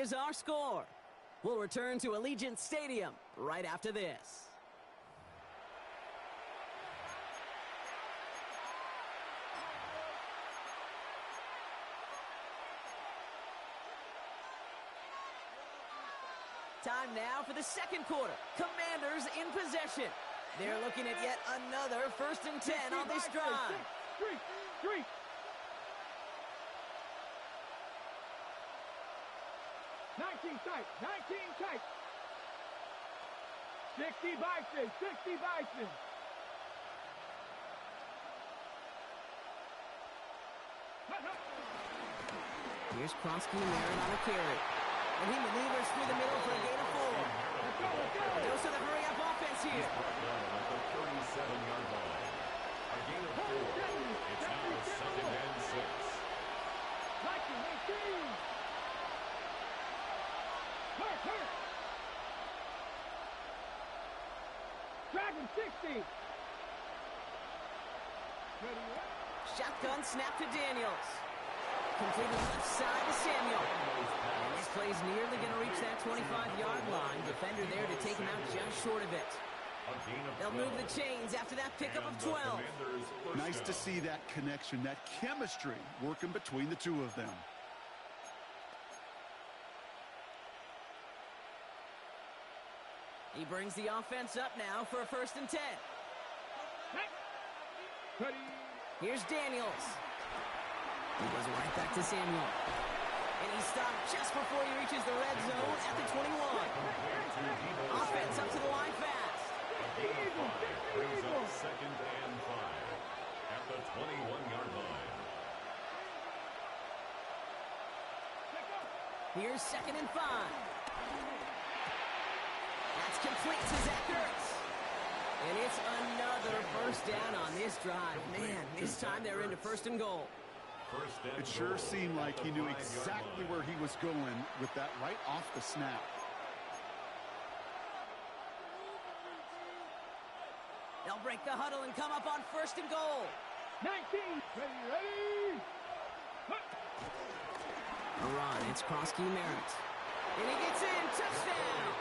is our score. We'll return to Allegiant Stadium right after this. Time now for the second quarter. Commanders in possession. They're looking at yet another 1st and 10 on this drive. 3. 19 tight. 60 Bison. Here's Kronsky Merritt on a carry. And he maneuvers through the middle for a gain of 4. Let's go. Goes to the hurry-up offense here. At the 37-yard line. A gain of 4. It's now 2nd and 6. 18. Hurt. Dragon 60. Shotgun snap to Daniels. Completed left side to Samuel. And this play's nearly going to reach that 25-yard line. Defender there to take him out just short of it. They'll move the chains after that pickup of 12. Nice to see that connection, that chemistry working between the two of them. He brings the offense up now for a 1st and 10. Here's Daniels. He goes right back to Samuel. And he stopped just before he reaches the red zone at the 21. Offense up to the line fast. Brings up 2nd and 5 at the 21-yard line. Here's 2nd and 5. That's complete to Zach Ertz. And it's another 1st down on this drive. Man, this time they're into 1st and goal. It sure seemed like he knew exactly where he was going with that right off the snap. They'll break the huddle and come up on 1st and goal. 19. Ready. A run. It's Kronsky Merritt. And he gets in. Touchdown.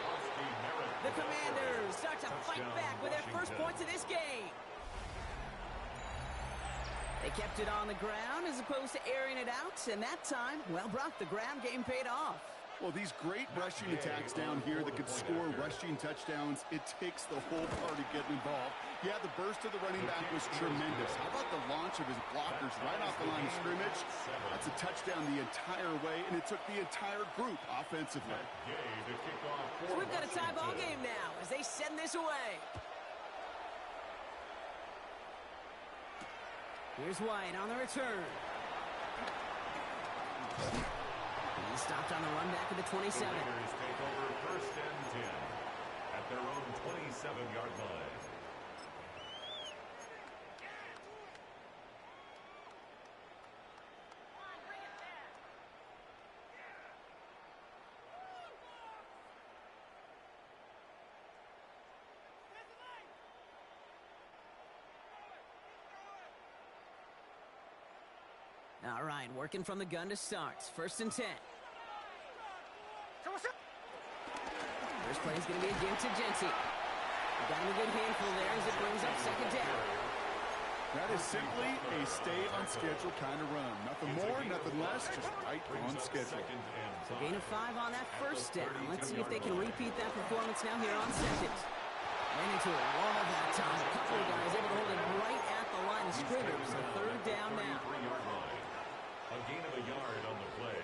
The Commanders start to fight back with their first points of this game. They kept it on the ground as opposed to airing it out, and that time, well, Brock, the ground game paid off. Well, these great rushing attacks down here that could score rushing touchdowns, it takes the whole party getting involved. Yeah, the burst of the running back was tremendous. How about the launch of his blockers right off the line of scrimmage? That's a touchdown the entire way, and it took the entire group offensively. So we've got a tie ball game now as they send this away. Here's White on the return. He stopped on the run back at the 27. The Raiders take over 1st and 10 at their own 27-yard line. All right, working from the gun to start. 1st and 10. First play is going to be a give to Jency. Got him a good handful there as it brings up 2nd down. That is simply a stay-on-schedule kind of run. Nothing more, nothing less, just right on schedule. So gain of 5 on that 1st down. Let's see if they can repeat that performance now here on 2nd. Ran into a wall that time. A couple of guys able to hold it right at the line of scrimmage. So 3rd down now. A gain of a yard on the play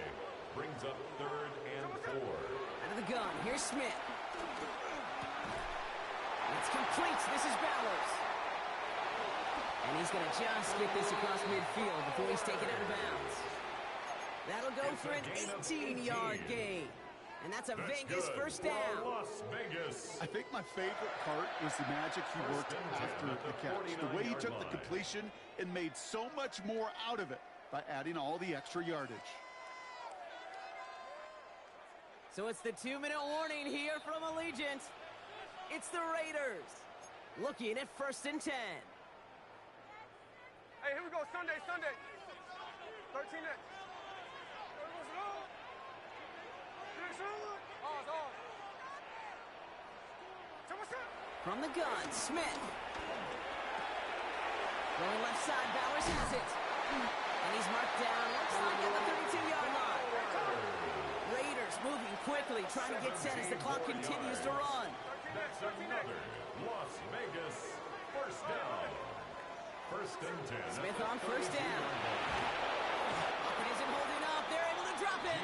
brings up 3rd and 4. Out of the gun, here's Smith. It's complete. This is Bowers. And he's going to just get this across midfield before he's taken out of bounds. That'll go for an 18-yard gain. And that's a Vegas 1st down. Las Vegas. I think my favorite part was the magic he worked after the catch. The way he took the completion and made so much more out of it by adding all the extra yardage. So it's the 2-minute warning here from Allegiant. It's the Raiders looking at 1st and 10. Hey, here we go. Sunday. 13 next. From the gun, Smith. Going left side, Bowers has it. And he's marked down, looks like at the 32-yard line. Raiders moving quickly, trying to get set as the clock continues to run. That's another Las Vegas first down. First and 10. Smith on first down. Pocket isn't holding up. They're able to drop it.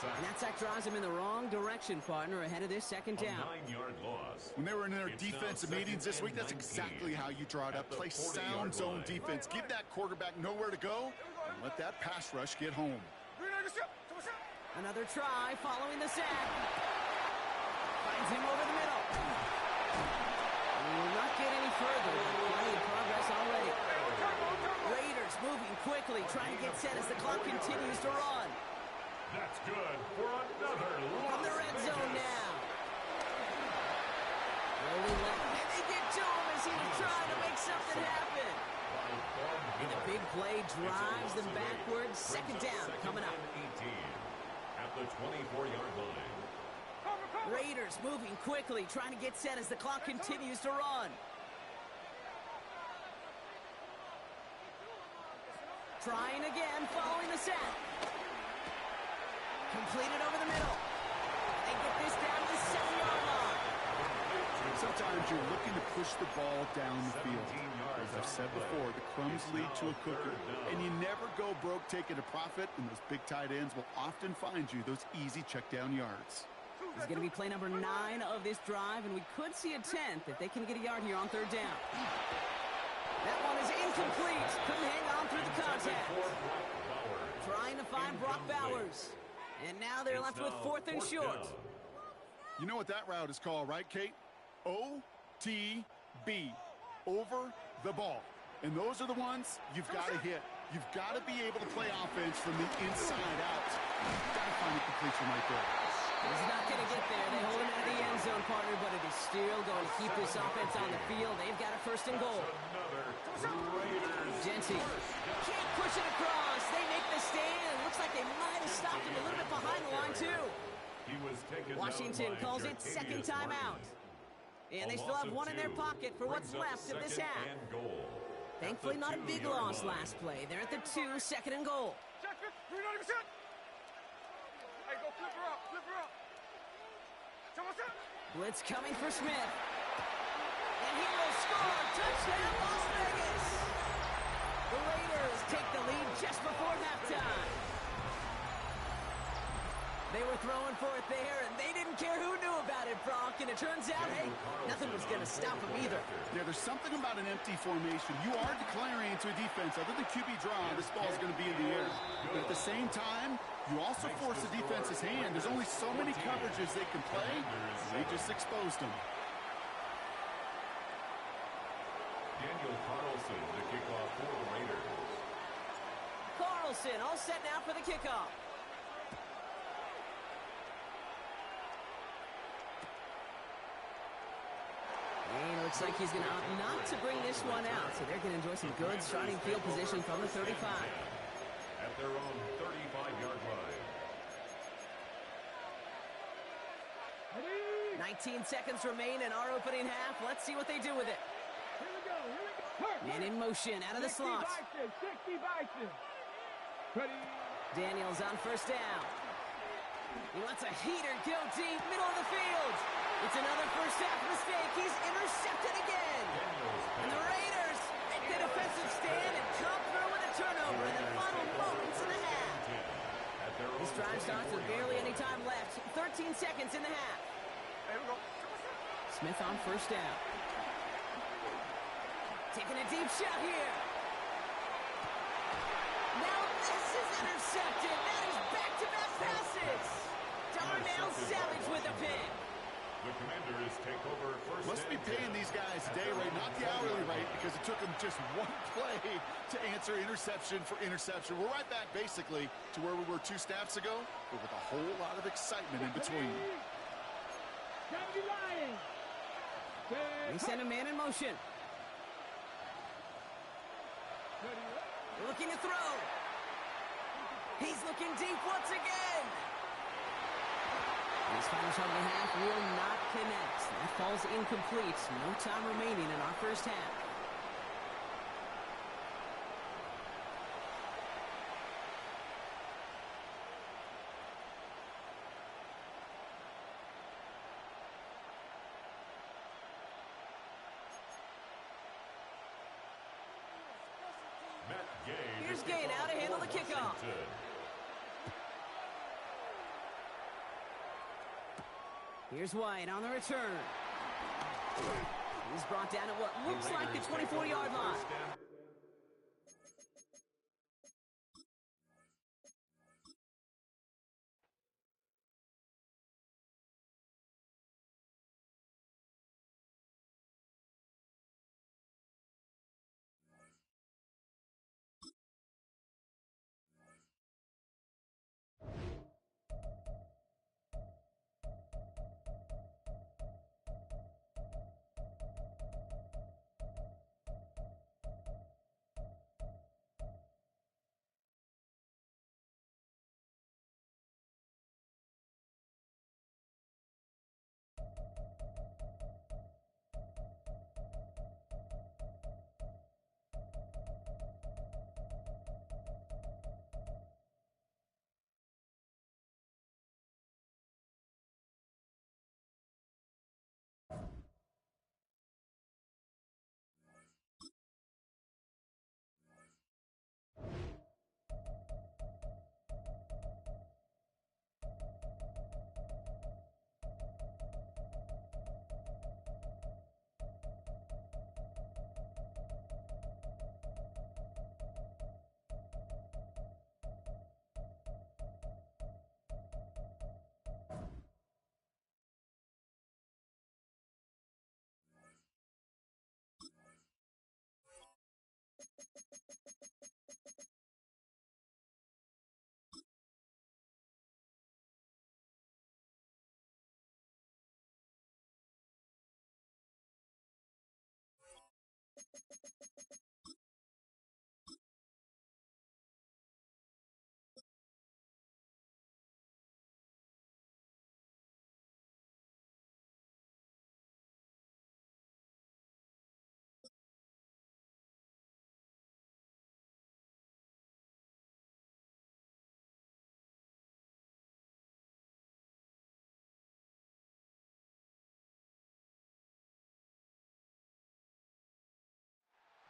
And that sack drives him in the wrong direction, partner, ahead of this second down. A 9-yard loss. When they were in their defensive meetings this week, that's exactly how you draw it up. Play sound zone defense. Give that quarterback nowhere to go and let that pass rush get home. Another try following the sack. Finds him over the middle. We will not get any further. Plenty of progress already. Raiders moving quickly, trying to get set as the clock continues to run. That's good for another loss. From the red zone now. Rolling left. And they get to him as he was trying to make something happen. And the big play drives them backwards. Second down coming up. 18 at the 24-yard line. Raiders moving quickly, trying to get set as the clock continues to run. Trying again, following the sack. Completed over the middle. They get this down to the 7-yard line. Sometimes you're looking to push the ball down the field. As I've said before, the crumbs lead to a cooker. And you never go broke taking a profit, and those big tight ends will often find you those easy check down yards. This is going to be play number 9 of this drive, and we could see a 10th if they can get a yard here on third down. That one is incomplete. Couldn't hang on through the contact. Trying to find Brock Bowers. And now they're left with fourth and short. You know what that route is called, right, Kate? OTB. Over the ball. And those are the ones you've got to hit. You've got to be able to play offense from the inside out. You've got to find a completion right there. He's not going to get there. They hold him out of the end zone, partner, but it is still going to keep this offense on the field. They've got a first and goal. Jency can't push it across. They make the stand. Looks like they might have stopped him a little bit behind the line, too. Washington calls it second timeout. And they still have one in their pocket for what's left of this half. Thankfully, not a big loss last play. They're at the 2, second and goal. Blitz coming for Smith. And he will score. Touchdown, Las Vegas. The Raiders take the lead just before halftime. They were throwing for it there, and they didn't care who knew about it, Brock. And it turns out, hey, nothing was going to stop them either. Yeah, there's something about an empty formation. You are declaring into a defense. Other than QB draw, this ball's going to be in the air. But at the same time, you also force the defense's hand. There's only so many coverages they can play. They just exposed them. Daniel Carlson, the kickoff for the Raiders. Carlson all set now for the kickoff. And it looks like he's going to opt not to bring this one out. So they're going to enjoy some good starting field position from the 35. At their own 35-yard line. 19 seconds remain in our opening half. Let's see what they do with it. Here we go. Man in motion out of the slot. 60 Bison. Ready. Daniels on first down. He lets a heater go deep, middle of the field. It's another first half mistake. He's intercepted again. And the Raiders make the defensive stand and come through with a turnover in the final moments of the half. This drive starts with barely any time left. 13 seconds in the half. Smith on first down. Taking a deep shot here. Now this is intercepted. That is back-to-back passes. Darnell Savage with a pick. The Commanders take over first. Must be paying these guys day rate, not the hourly rate, because it took them just one play to answer interception for interception. We're right back, basically, to where we were 2 snaps ago, but with a whole lot of excitement in between. They send a man in motion. Looking to throw. He's looking deep once again. His final shot of the half will not connect. That falls incomplete. No time remaining in our first half. Here's Gay now to handle the kickoff. Here's White on the return. He's brought down at what looks like the 24-yard line.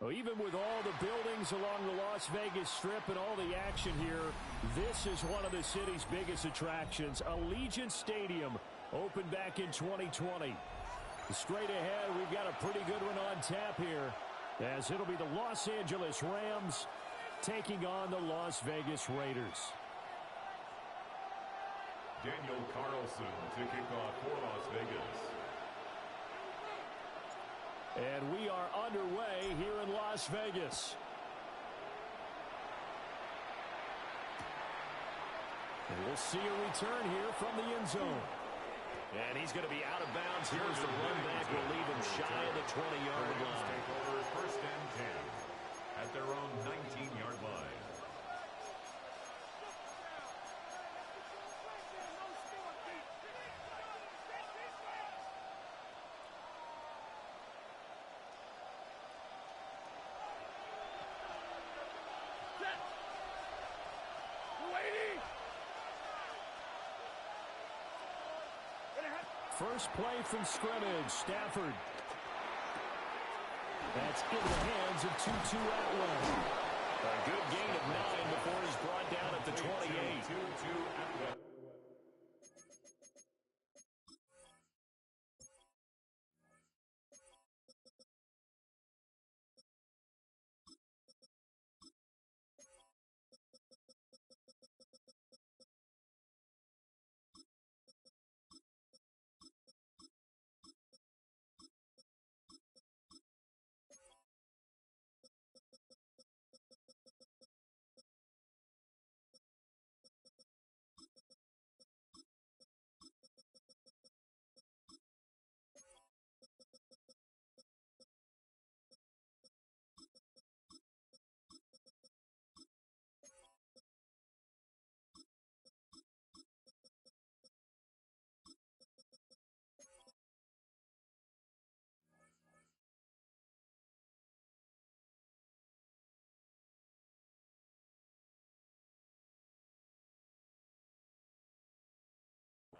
Well, even with all the buildings along the Las Vegas Strip and all the action here, this is one of the city's biggest attractions. Allegiant Stadium opened back in 2020. Straight ahead, we've got a pretty good one on tap here, as it'll be the Los Angeles Rams taking on the Las Vegas Raiders. Daniel Carlson to kick off for Las Vegas. And we are underway here in Las Vegas. And we'll see a return here from the end zone. And he's going to be out of bounds. Here's the run back. Will leave him shy of the 20-yard line. Take over first and 10 at their own 19-yard line. First play from scrimmage, Stafford. That's in the hands of Tutu Atwell. A good gain of 9 before he's brought down at the 28. Tutu Atwell.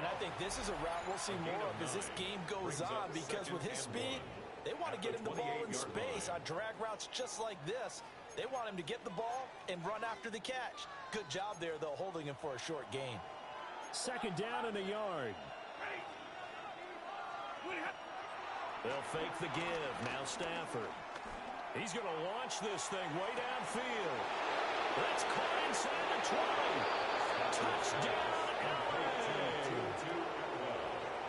And I think this is a route we'll see more of as this game goes on, because with his speed, they want to get him the ball in space on drag routes just like this. They want him to get the ball and run after the catch. Good job there, though, holding him for a short gain. Second down and a yard. They'll fake the give. Now Stafford. He's going to launch this thing way downfield. That's caught inside the 20. Touchdown, LA.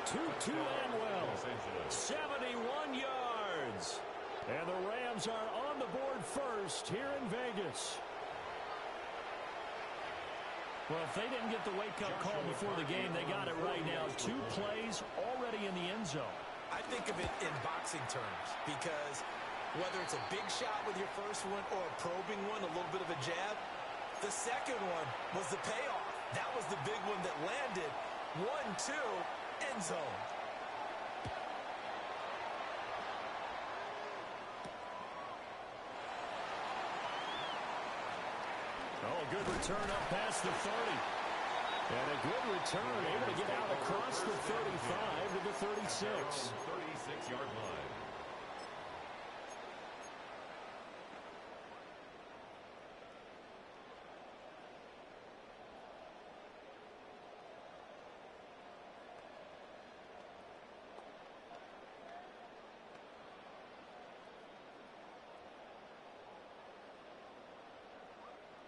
2-2 and well. 71 yards. And the Rams are on the board first here in Vegas. Well, if they didn't get the wake-up call before the game, they got it right now. 2 plays already in the end zone. I think of it in boxing terms, because whether it's a big shot with your first one or a probing one, a little bit of a jab, the second one was the payoff. That was the big one that landed. 1-2, end zone. Oh, a good return up past the 30. And a good return, able to get out across the 35 to the 36. 36-yard line.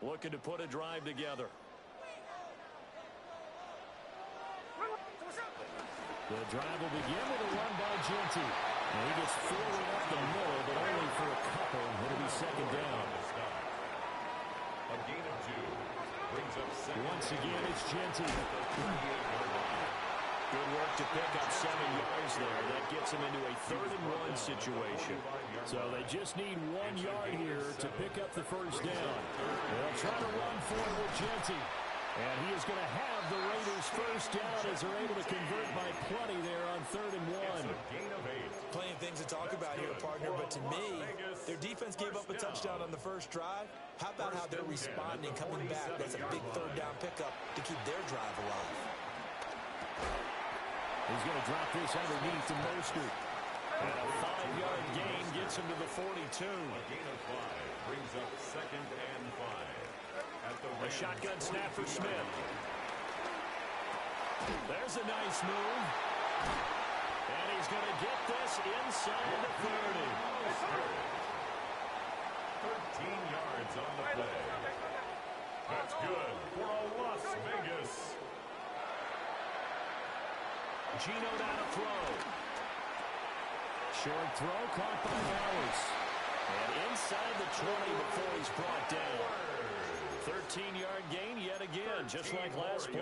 Looking to put a drive together. The drive will begin with a run by Genty. And he gets forward up the middle, but only for a couple. It'll be second down. A gain of 2. Brings up second. Once again, it's Genty. Good work to pick up 7 yards there. That gets him into a 3rd-and-1 situation. So they just need 1 yard here to pick up the first down. They'll try to run for it with Genty. And he is going to have the Raiders first down as they're able to convert by plenty there on 3rd-and-1. Plenty of things to talk about here, partner, but to me, their defense gave up a touchdown on the first drive. How about how they're responding, coming back? That's a big 3rd down pickup to keep their drive alive. He's going to drop this underneath to Mostert. And a 5-yard gain gets him to the 42. A gain of 5 brings up 2nd and 5. A shotgun snap for Smith. There's a nice move. And he's going to get this inside the 30. 13 yards on the play. That's good for a Las Vegas. Gino down to throw. Short throw caught by Harris. And inside the 20 before he's brought down. 13-yard gain yet again, just like last play.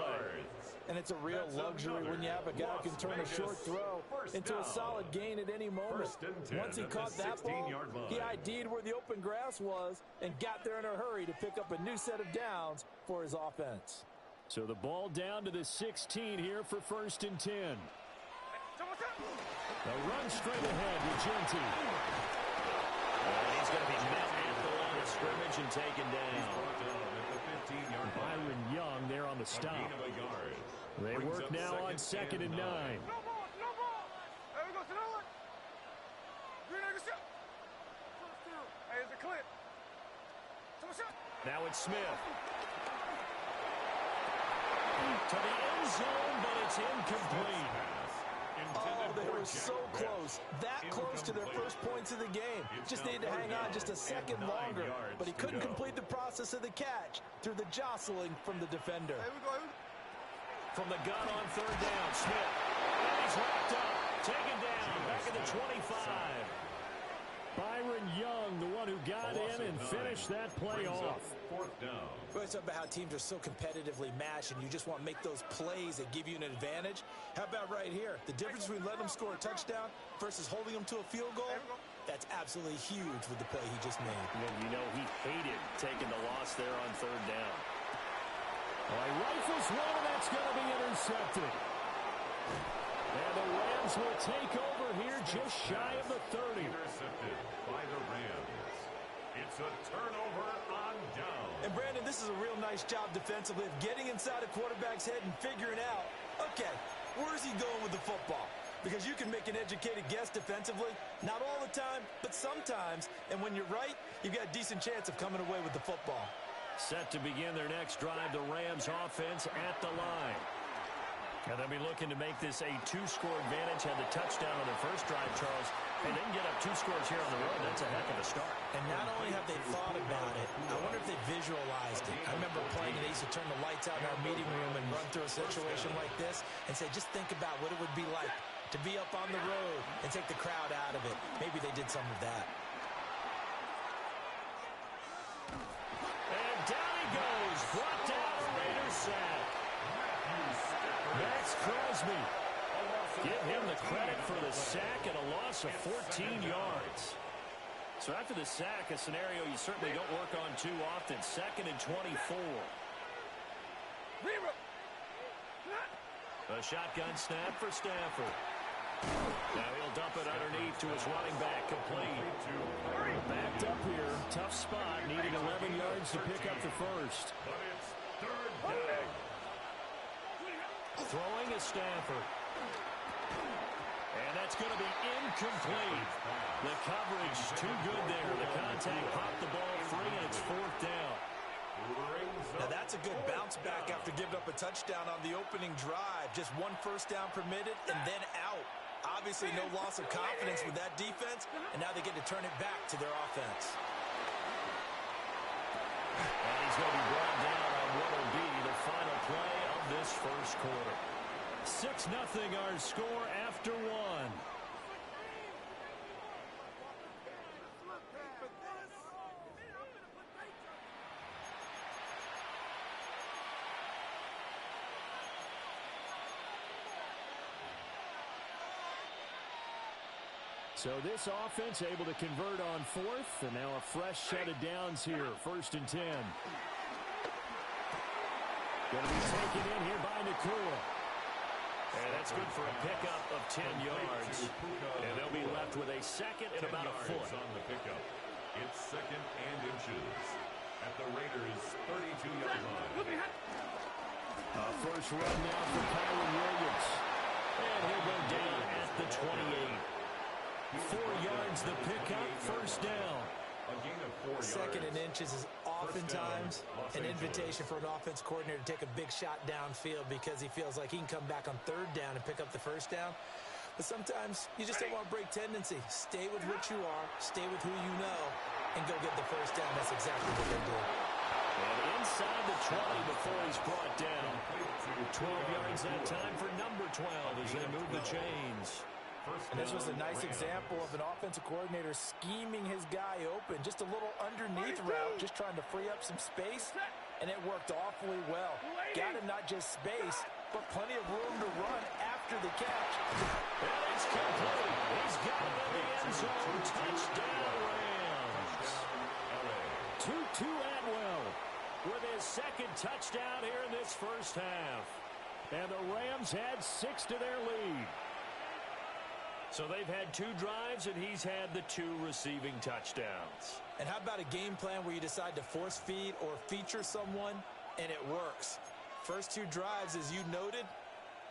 And it's a real luxury when you have a guy who can turn a short throw into a solid gain at any moment. Once he caught that ball, he ID'd where the open grass was and got there in a hurry to pick up a new set of downs for his offense. So the ball down to the 16 here for 1st and 10. A run straight ahead with Genty. He's going to be met at the line of scrimmage and taken down. Byron Young there on the stop. They work now on 2nd and 9. Now it's Smith. To the end zone, but it's incomplete. Oh, they were so close. That close to their first points of the game. Just needed to hang on just a second longer. But he couldn't complete the process of the catch through the jostling from the defender. From the gun on 3rd down, Smith. And he's wrapped up. Taken down. Back at the 25. Byron Young, the one who got in and finished that play off. 4th down. Well, it's about how teams are so competitively matched, and you just want to make those plays that give you an advantage. How about right here? The difference between letting them score a touchdown versus holding them to a field goal, that's absolutely huge with the play he just made. Well, you know, he hated taking the loss there on 3rd down. Well, he rifles one, and that's going to be intercepted. And the Rams will take over here just shy of the 30. Intercepted by the Rams. It's a turnover on down. And Brandon, this is a real nice job defensively of getting inside a quarterback's head and figuring out, okay, Where's he going with the football? Because you can make an educated guess defensively. Not all the time, but sometimes. And when you're right, you've got a decent chance of coming away with the football. Set to begin their next drive, the Rams offense at the line. And they'll be looking to make this a two-score advantage. Had the touchdown on their first drive, Charles. They didn't get up 2 scores here on the road. That's a heck of a start. And not only have they thought about it, I wonder if they visualized it. I remember playing and they used to turn the lights out in our meeting room and run through a situation like this and say, just think about what it would be like to be up on the road and take the crowd out of it. Maybe they did some of that. And down he goes. Brought down a Raiders sack. Max Crosby. Give him the credit for the sack and a loss of 14 yards. So after the sack, a scenario you certainly don't work on too often. 2nd and 24. A shotgun snap for Stafford. Now he'll dump it underneath to his running back, complete. Backed up here, tough spot, needing 11 yards to pick up the first. But it's 3rd down. Throwing is Stafford. And that's going to be incomplete. The coverage too good there. The contact popped the ball free, and it's 4th down. Now that's a good bounce back after giving up a touchdown on the opening drive. Just 1 first down permitted and then out. Obviously no loss of confidence with that defense, and now they get to turn it back to their offense. And he's going to be brought down on what will be the final play of this first quarter. 6-0 our score after 1. So this offense able to convert on 4th, and now a fresh set of downs here. 1st and 10. Going to be taken in here by Nakua. And that's good for a pickup of 10 yards. And they'll be left with a second and about a foot. On the pickup. It's 2nd and inches at the Raiders' 32-yard line. First run now for Kyron Williams. And he'll go down at the 28. 4 yards the pickup, 1st down. A gain of 4 yards. 2nd and inches is oftentimes an invitation for an offense coordinator to take a big shot downfield because he feels like he can come back on 3rd down and pick up the 1st down. But sometimes you just don't want to break tendency. Stay with what you are, stay with who you know, and go get the 1st down. That's exactly what they did. And inside the 20 before he's brought down. 12 yards that time for number 12 as they move the chains. And this was a nice example of an offensive coordinator scheming his guy open. Just a little underneath route, just trying to free up some space, and it worked awfully well. Got him not just space, but plenty of room to run after the catch. And it's complete. He's got it in the end zone. Touchdown, Rams. Tutu Atwell with his 2nd touchdown here in this first half. And the Rams had 6 to their lead. So they've had 2 drives, and he's had the 2 receiving touchdowns. And how about a game plan where you decide to force feed or feature someone, and it works? First 2 drives, as you noted,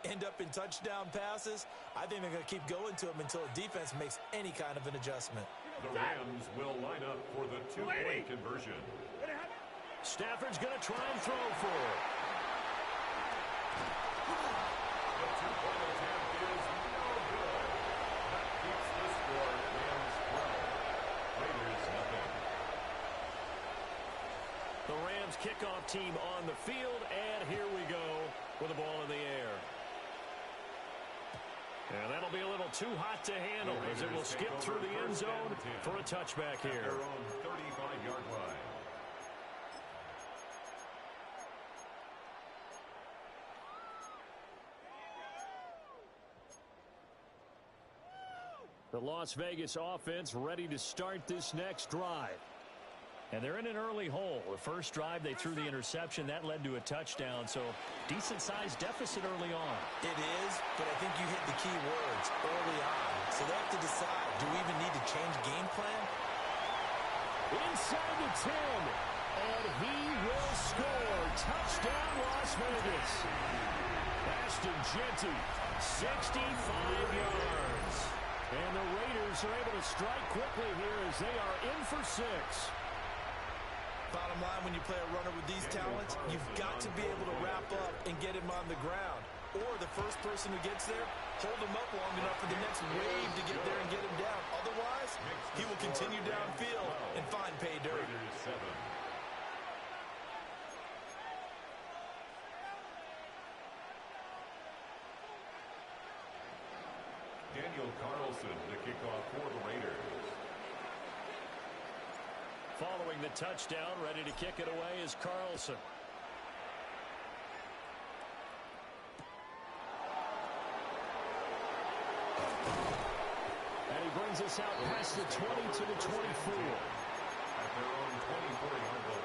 end up in touchdown passes. I think they're going to keep going to them until the defense makes any kind of an adjustment. The Rams will line up for the 2-point conversion. Stafford's going to try and throw for it. The 2-point attempt is no good. That keeps the score. Rams 12. Raiders nothing. The Rams kickoff team on the field, and here we go with the ball in the air. And that'll be a little too hot to handle as it will skip through the end zone for a touchback here. Their own 35-yard line. The Las Vegas offense ready to start this next drive. And they're in an early hole. The first drive, they threw the interception. That led to a touchdown, so decent-sized deficit early on. It is, but I think you hit the key words early on. So they have to decide, do we even need to change game plan? Inside the 10, and he will score. Touchdown, Las Vegas. Pass to Genty. 65 yards. And the Raiders are able to strike quickly here as they are in for 6. Bottom line, when you play a runner with these talents, you've got to be able to wrap up and get him on the ground. Or the first person who gets there, hold him up long enough for the next wave to get there and get him down. Otherwise, he will continue downfield and find pay dirt. Daniel Carlson to kick off for the Raiders. Following the touchdown, ready to kick it away is Carlson. And he brings us out past the 20 to the 24. At their own 24-yard line.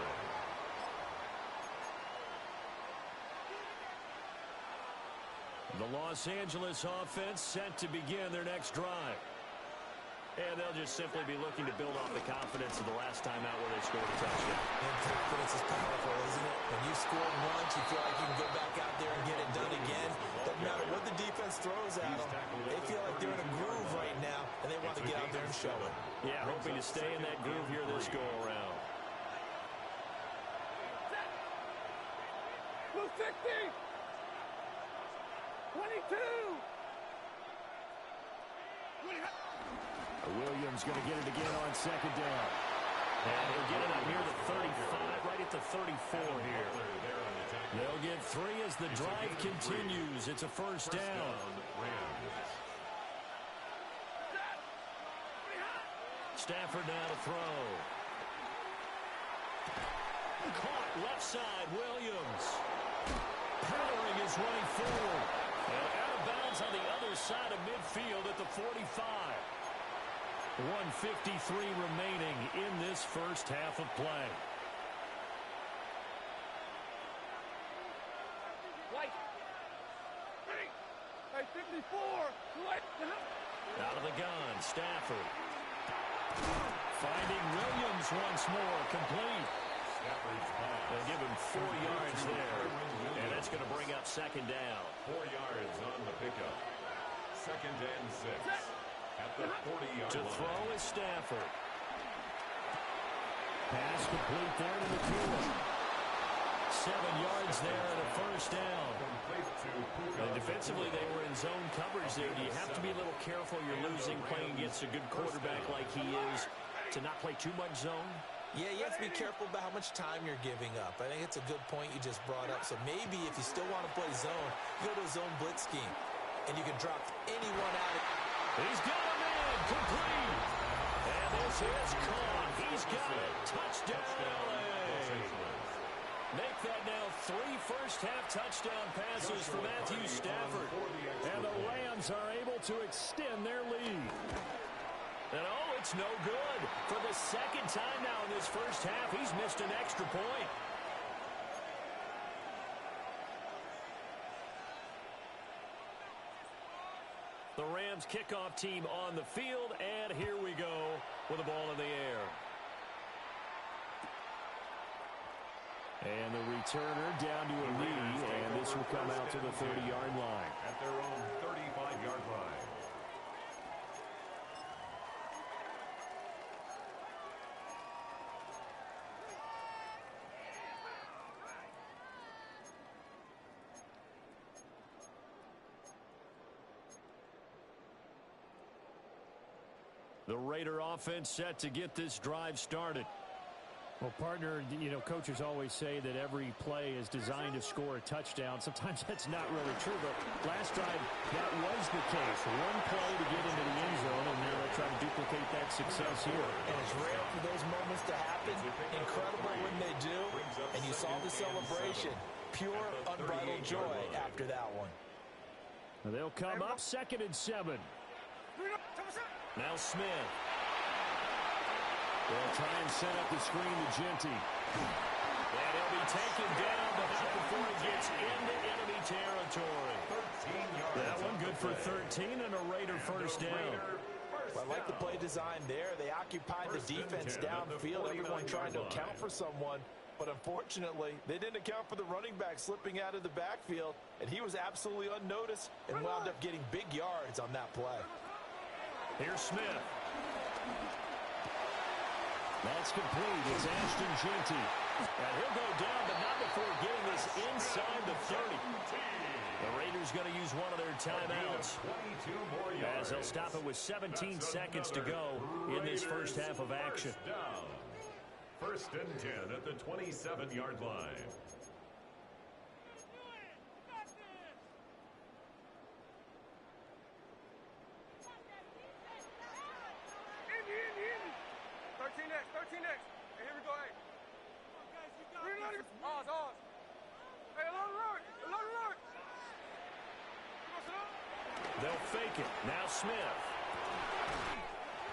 The Los Angeles offense set to begin their next drive. And they'll just simply be looking to build off the confidence of the last time out where they scored a touchdown. And confidence is powerful, isn't it? When you scored once, you feel like you can go back out there and get it done again. Doesn't matter what the defense throws at them. They feel like they're in a groove right now, and they want to get out there and show it. Yeah, hoping to stay in that groove here this go-around. Blue 60. 22. Williams going to get it again on second down. And he'll get it up near the 35, right at the 34 here. They'll get 3 as the drive continues. It's a first down. Stafford now to throw. Caught left side, Williams. Powering his way forward. And out of bounds on the other side of midfield at the 45. 1:53 remaining in this first half of play. White. Hey, 54. White. Out of the gun, Stafford. Finding Williams once more, complete. They'll give him 4 yards there. And that's going to bring up second down. 4 yards on the pickup. Second and 6. At the 40-yard To line. throw is Stafford. Pass complete there to McEwen. 7 yards there at a first down. And defensively, they were in zone coverage there. Do you have to be a little careful you're losing playing against a good quarterback like he is to not play too much zone? Yeah, you have to be careful about how much time you're giving up. I think it's a good point you just brought up. So maybe if you still want to play zone, go to a zone blitz scheme. And you can drop anyone out. He's got a man complete. And this is caught. He's got it. Touchdown, LA. Make that now 3 first-half touchdown passes for Matthew Stafford. And the Rams are able to extend their lead. And oh, it's no good. For the second time now in this first half, he's missed an extra point. The Rams kickoff team on the field, and here we go with the ball in the air. And the returner down to a knee, and this will come out to the 30-yard line. At their own 35-yard line. The Raider offense set to get this drive started. Well, partner, you know, coaches always say that every play is designed to score a touchdown. Sometimes that's not really true, but last drive, that was the case. One play to get into the end zone, and they'll try to duplicate that success here. And it's rare for those moments to happen. Incredible when they do. And you saw the celebration. Pure, unbridled joy after that one. They'll come up 2nd and 7. Now Smith. They'll try and set up the screen to Genty. And he'll be taken down, but not before he gets into enemy territory. That one good for 13 and a Raider first down. Well, I like the play design there. They occupied the defense downfield, everyone trying to account for someone. But unfortunately, they didn't account for the running back slipping out of the backfield, and he was absolutely unnoticed and wound up getting big yards on that play. Here's Smith. That's complete. It's Ashton Jeanty. And he'll go down, but not before getting this inside the 30. The Raiders going to use one of their timeouts, as they'll stop it with 17 seconds to go in this first half of action. First and 10 at the 27-yard line. Indy. 13 next. Hey, here we go, hey. Oz. Hey, a lot of road. They'll fake it. Now Smith.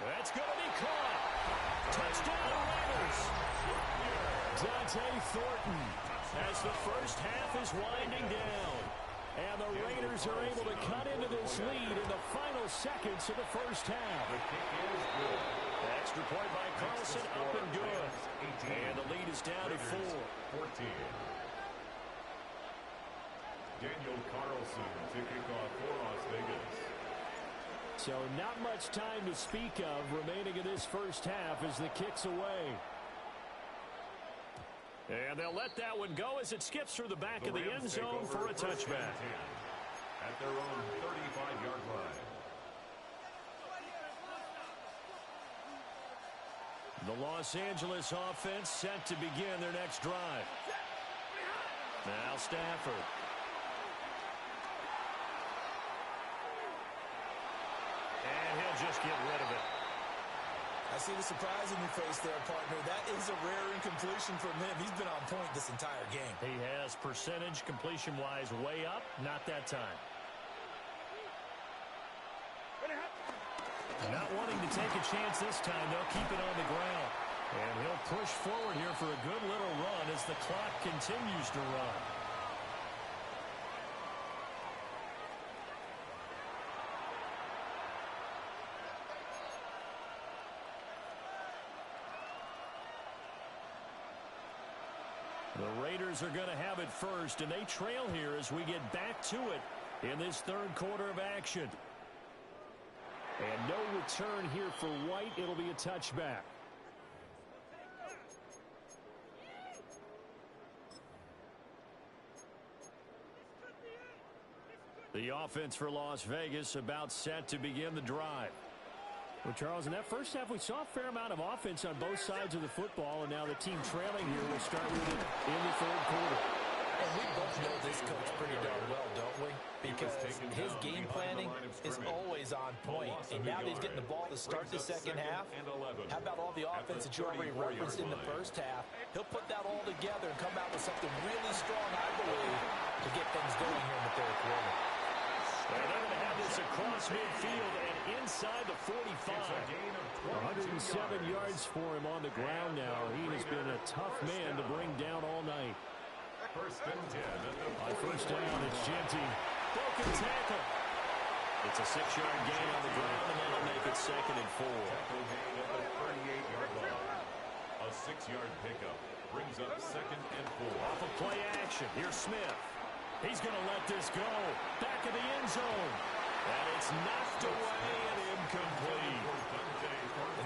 That's going to be caught. Touchdown, Raiders. Dante Thornton as the first half is winding down. And the Raiders are able to cut into this lead in the final seconds of the first half. The extra point by Carlson, up and good. And the lead is down to 4. 14. Daniel Carlson to kick off for Las Vegas. So not much time to speak of remaining in this first half as the kick's away. And they'll let that one go as it skips through the back of the end zone for a touchback. At their own 35-yard line. The Los Angeles offense set to begin their next drive. Now Stafford. And he'll just get rid of it. I see the surprise in your face there, partner. That is a rare incompletion from him. He's been on point this entire game. He has percentage completion-wise way up. Not that time. Not wanting to take a chance this time. They'll keep it on the ground. And he'll push forward here for a good little run as the clock continues to run. The Raiders are going to have it first, and they trail here as we get back to it in this third quarter of action. And no return here for White. It'll be a touchback. The offense for Las Vegas about set to begin the drive. Well, Charles, in that first half, we saw a fair amount of offense on both sides of the football, and now the team trailing here will start with it in the third quarter. And we both know this coach pretty darn well, don't we? Because his game planning is always on point. And now that he's getting the ball to start the second half, how about all the offense that you already referenced in the first half? He'll put that all together and come out with something really strong, I believe, to get things going here in the third quarter. And they're going to have this across midfield and inside the 45. 107 yards for him on the ground now. He has been a tough man to bring down all night. First and 10. On first down, it's Jeanty. Broken tackle. It's a 6-yard gain on the ground, and that'll make it second and 4. Tackle gain at the 38-yard line. A 6-yard pickup brings up second and 4. Off of play action. Here's Smith. He's going to let this go. Back of the end zone. And it's knocked away and incomplete.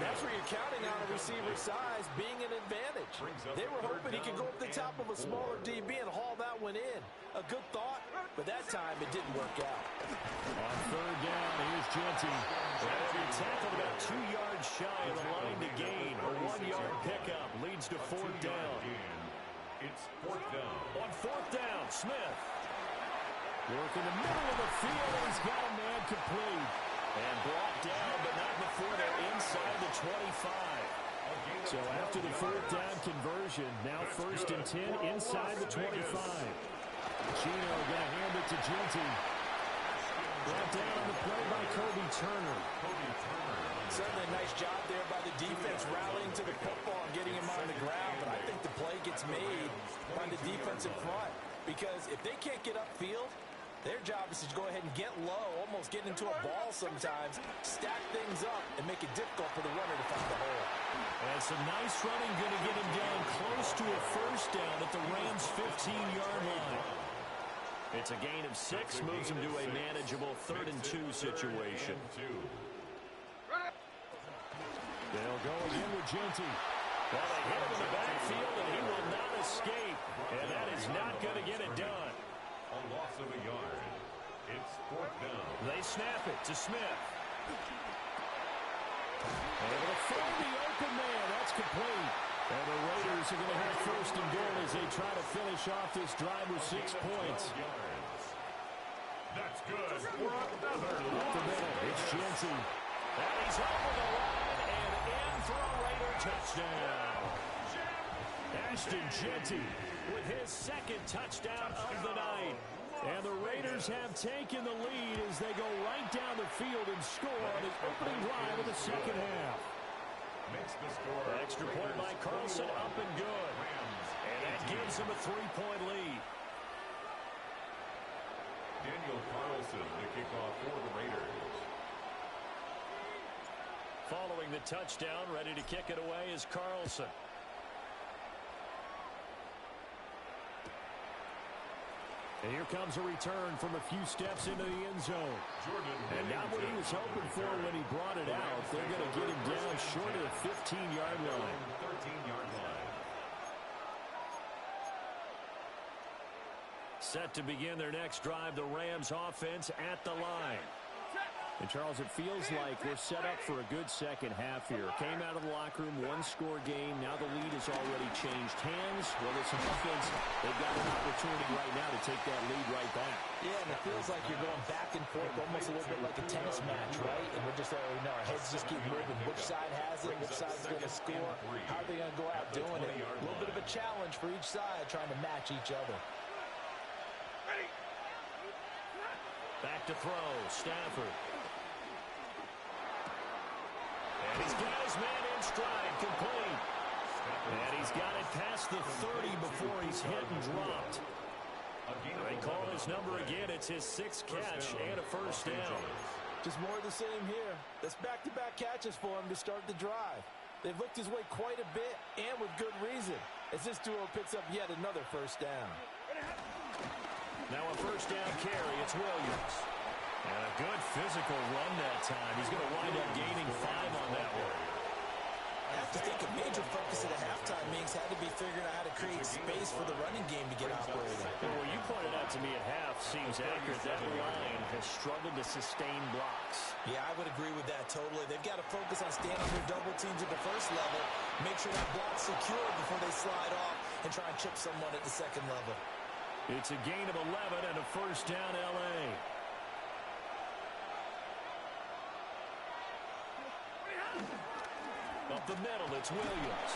And that's where you're counting on a receiver's size being an advantage. They were hoping he could go up the top of a smaller DB and haul that one in. A good thought, but that time it didn't work out. On third down, here's Jeanty. That'll be tackled about 2 yards shy of the line to gain. A 1-yard pickup leads to fourth down. It's fourth down. On fourth down, Smith. Work in the middle of the field, and he's got a man complete. And brought down, but not before they're inside the 25. So after the fourth down conversion, now first and 10 inside the 25. Chino going to hand it to Jeanty. Brought down on the play by Kobe Turner. Certainly a nice job there by the defense rallying to the football and getting him on the ground. But I think the play gets made by the defensive front. Because if they can't get upfield, Their job is to go ahead and get low, almost get into a ball sometimes, stack things up, and make it difficult for the runner to find the hole. And some nice running going to get him down close to a first down at the Rams' 15-yard line. It's a gain of 6, moves him to a manageable 3rd-and-2 situation. They'll go again with Genty. Well, they hit him in the backfield, and he will not escape. And that is not going to get it done. A loss of a yard. It's 4th down. They snap it to Smith. Able to find the open man. That's complete. And the Raiders are going to have 1st and goal as they try to finish off this drive with 6 points. That's good for another Up the middle, it's Genty. And he's over the line and in for a Raider touchdown. Ashton Genty with his 2nd touchdown of the night. And the Raiders have taken the lead as they go right down the field and score on the opening drive of the 2nd half. Makes the score. Extra point by Carlson, up and good. And that gives him a 3-point lead. Daniel Carlson, the kickoff for the Raiders. Following the touchdown, ready to kick it away is Carlson. And here comes a return from a few steps into the end zone. And not what he was hoping for when he brought it out. They're going to get him down short of the 15-yard line. 13-yard line. Set to begin their next drive, the Rams offense at the line. And, Charles, it feels like we're set up for a good second half here. Came out of the locker room, 1-score game. Now the lead has already changed hands. Well, it's an offense. They've got an opportunity right now to take that lead right back. Yeah, and it feels like you're going back and forth, almost a little bit like a tennis match, right? And we're just already know our heads just keep moving. Which side has it? Which side's going to score? How are they going to go out doing it? A little bit of a challenge for each side, trying to match each other. Back to throw, Stafford. And he's got his man in stride, complete. And he's got it past the 30 before he's hit and dropped. They call his number again. It's his 6th catch and a 1st down. Just more of the same here. That's back-to-back catches for him to start the drive. They've looked his way quite a bit, and with good reason, as this duo picks up yet another 1st down. Now a 1st down carry. It's Williams. And a good physical run that time. He's going to wind up gaining 5 on that one. I have to think a major focus at a halftime means had to be figuring out how to create space for the running game to get operating. Well, what you pointed out to me at half seems accurate. That line has struggled to sustain blocks. Yeah, I would agree with that totally. They've got to focus on standing their double teams at the 1st level, make sure that block's secure before they slide off and try and chip someone at the 2nd level. It's a gain of 11 and a 1st down L.A. Up the middle, it's Williams.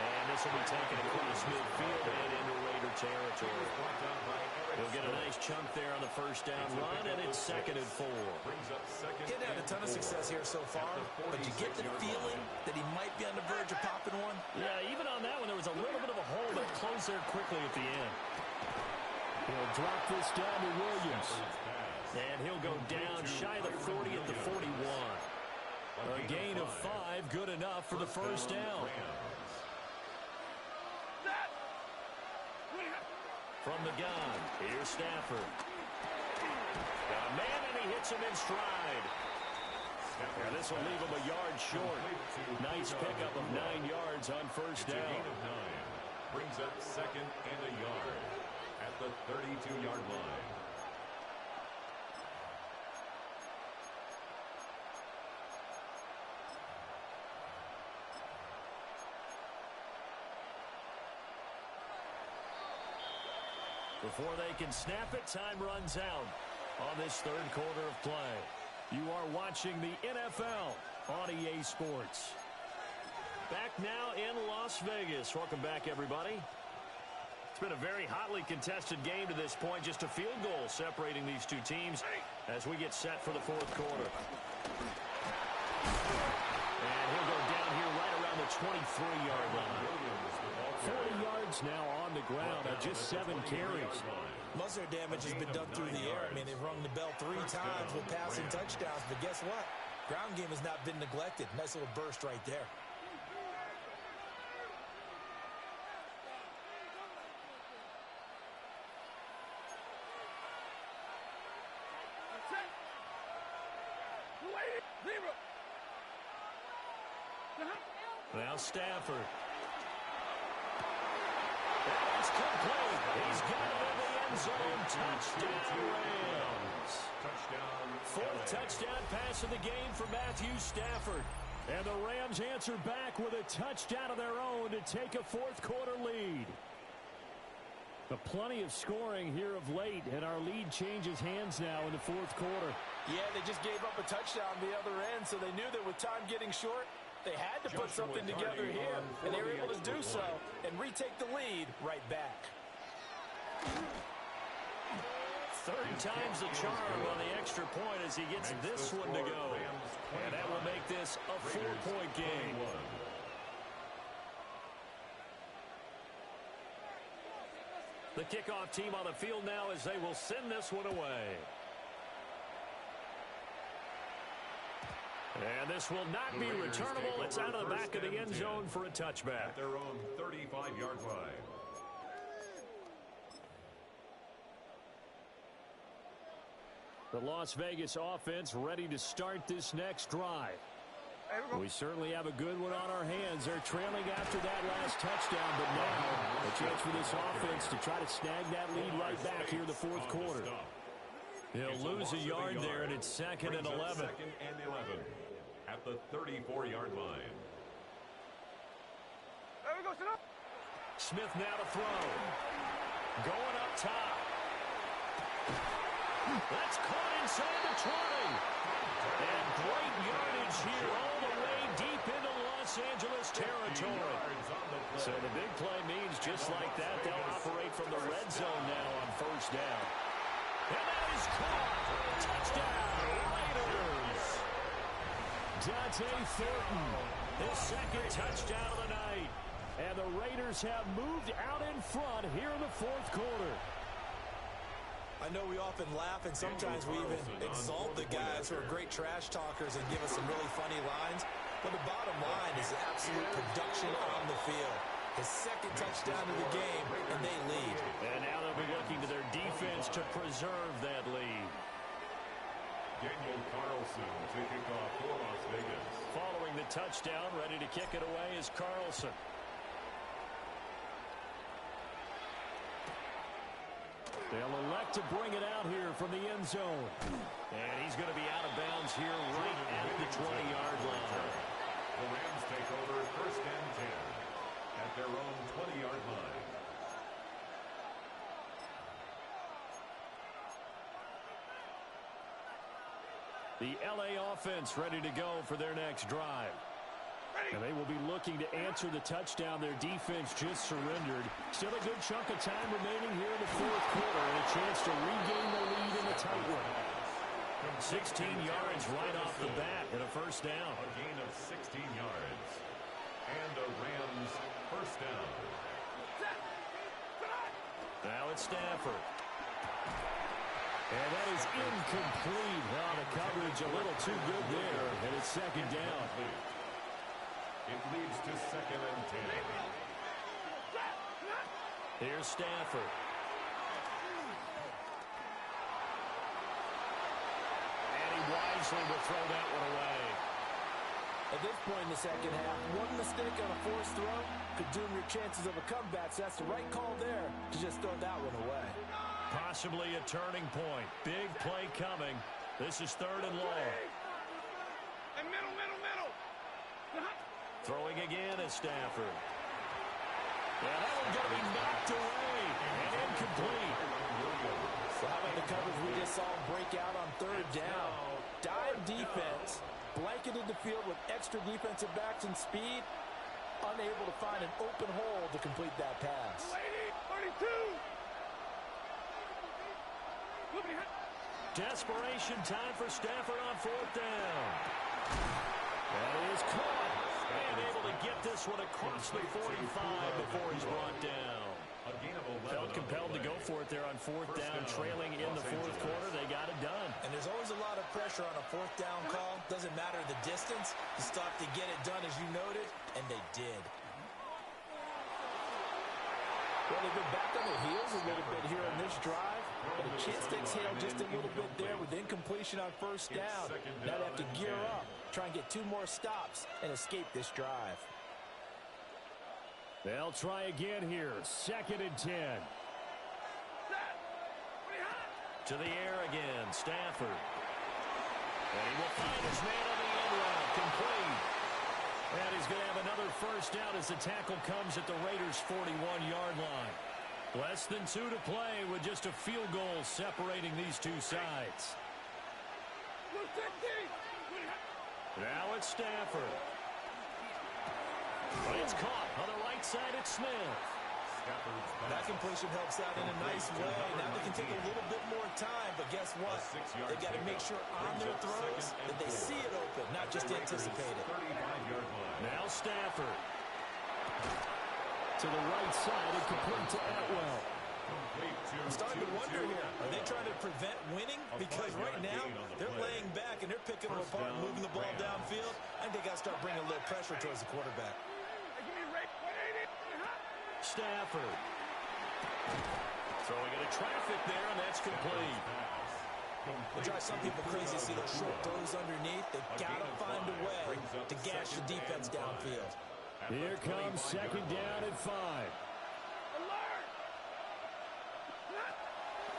And this will be taken across midfield and into Raider territory. He'll get a nice chunk there on the 1st down run, and it's 2nd and 4. He'd had a ton of success here so far, but you get the feeling that he might be on the verge of popping one. Yeah, even on that one, there was a little bit of a hole that closed there quickly at the end. He'll drop this down to Williams. And he'll go down shy of the 40 at the 41. A gain of 5, good enough for the 1st down. From the gun, here's Stafford. Got a man, and he hits him in stride. And this will leave him a yard short. Nice pickup of 9 yards on 1st down. Brings up 2nd and a yard at the 32-yard line. Before they can snap it, time runs out on this 3rd quarter of play. You are watching the NFL on EA Sports. Back now in Las Vegas. Welcome back, everybody. It's been a very hotly contested game to this point. Just a field goal separating these two teams as we get set for the 4th quarter. And he'll go down here right around the 23-yard line. 40 yards now on the ground on just 7 carries. Most of their damage has been done through the air. I mean, they've rung the bell 3 times with passing touchdowns, but guess what? Ground game has not been neglected. Nice little burst right there. Now Stafford. That's complete. He's got it in the end zone. Touchdown, Rams. Fourth touchdown pass of the game for Matthew Stafford. And the Rams answer back with a touchdown of their own to take a fourth-quarter lead. But plenty of scoring here of late, and our lead changes hands now in the fourth quarter. Yeah, they just gave up a touchdown the other end, so they knew that with time getting short, they had to put something together here, and they were able to do so and retake the lead right back. Third time's the charm on the extra point as he gets this one to go. And that will make this a 4-point game. The kickoff team on the field now as they will send this one away. And this will not be returnable. It's out of the back of the end zone for a touchback. At their own 35-yard line. The Las Vegas offense ready to start this next drive. We certainly have a good one on our hands. They're trailing after that last touchdown, but now a chance for this offense to try to snag that lead right back here in the fourth quarter. He'll lose a yard there, and it's 2nd and 11. Second and 11 at the 34-yard line. There we go, sit up. Smith now to throw. Going up top. That's caught inside the 20. And great yardage here all the way deep into Los Angeles territory. So the big play means just like that, they'll operate from the red zone now on first down. And that is caught. Touchdown, Raiders. Dante Thornton, his second touchdown of the night. And the Raiders have moved out in front here in the fourth quarter. I know we often laugh, and sometimes we even exalt the guys who are great trash talkers and give us some really funny lines. But the bottom line is absolute production on the field. His second touchdown of the game, and they lead. And now they'll be looking to their defense to preserve that lead. Daniel Carlson to kick off for Las Vegas. Following the touchdown, ready to kick it away is Carlson. They'll elect to bring it out here from the end zone. And he's going to be out of bounds here right at the 20-yard line. The Rams take over 1st and 10 at their own 20-yard line. The LA offense ready to go for their next drive. And they will be looking to answer the touchdown their defense just surrendered. Still a good chunk of time remaining here in the fourth quarter and a chance to regain the lead in the tight one. 16 yards right off the bat and a first down. A gain of 16 yards. And a Rams first down. Now it's Stafford. And that is incomplete. Well, the coverage a little too good there, and it's second down. It leads to 2nd and 10. Here's Stafford. And he wisely will throw that one away. At this point in the second half, one mistake on a forced throw could doom your chances of a comeback. So that's the right call there to just throw that one away. Possibly a turning point. Big play coming. This is 3rd and long. And middle. Throwing again is Stafford. Yeah, that one's going to be knocked away and incomplete. So how about the coverage we just saw break out on 3rd down? Dive defense, blanketed the field with extra defensive backs and speed, unable to find an open hole to complete that pass. 32. Desperation time for Stafford on 4th down. That is caught. And able to get this one across the 45 before he's brought down. A gain of 11. Felt compelled to go for it there on fourth down, trailing in the fourth quarter. They got it done. And there's always a lot of pressure on a fourth down call. Doesn't matter the distance. You still have to get it done, as you noted, and they did. Well, they've been back on their heels a little bit here on this drive, but a chance to exhale just a little bit there with incompletion on first down. Now they have to gear up, try and get 2 more stops, and escape this drive. They'll try again here. 2nd and 10. To the air again, Stafford. And he will find his man on the end route, complete. And he's going to have another first down as the tackle comes at the Raiders' 41-yard line. Less than 2 to play with just a field goal separating these two sides. Now it's Stafford. But it's caught on the right side at Smith. That completion helps out in a nice way. Now they can take a little bit more time, but guess what? They've got to make sure on their throws that they see it open, not just anticipate it. Now Stafford. To the right side and complete to Atwell. I'm starting to wonder here, are they trying to prevent winning? Because right now, they're laying back and they're picking them apart and moving the ball downfield. I think they got to start bringing a little pressure towards the quarterback. Stafford. Throwing into traffic there, and that's complete. It drives some people crazy to see those short throws underneath. They've got to find a way to gash the defense downfield. Here comes 2nd down and 5.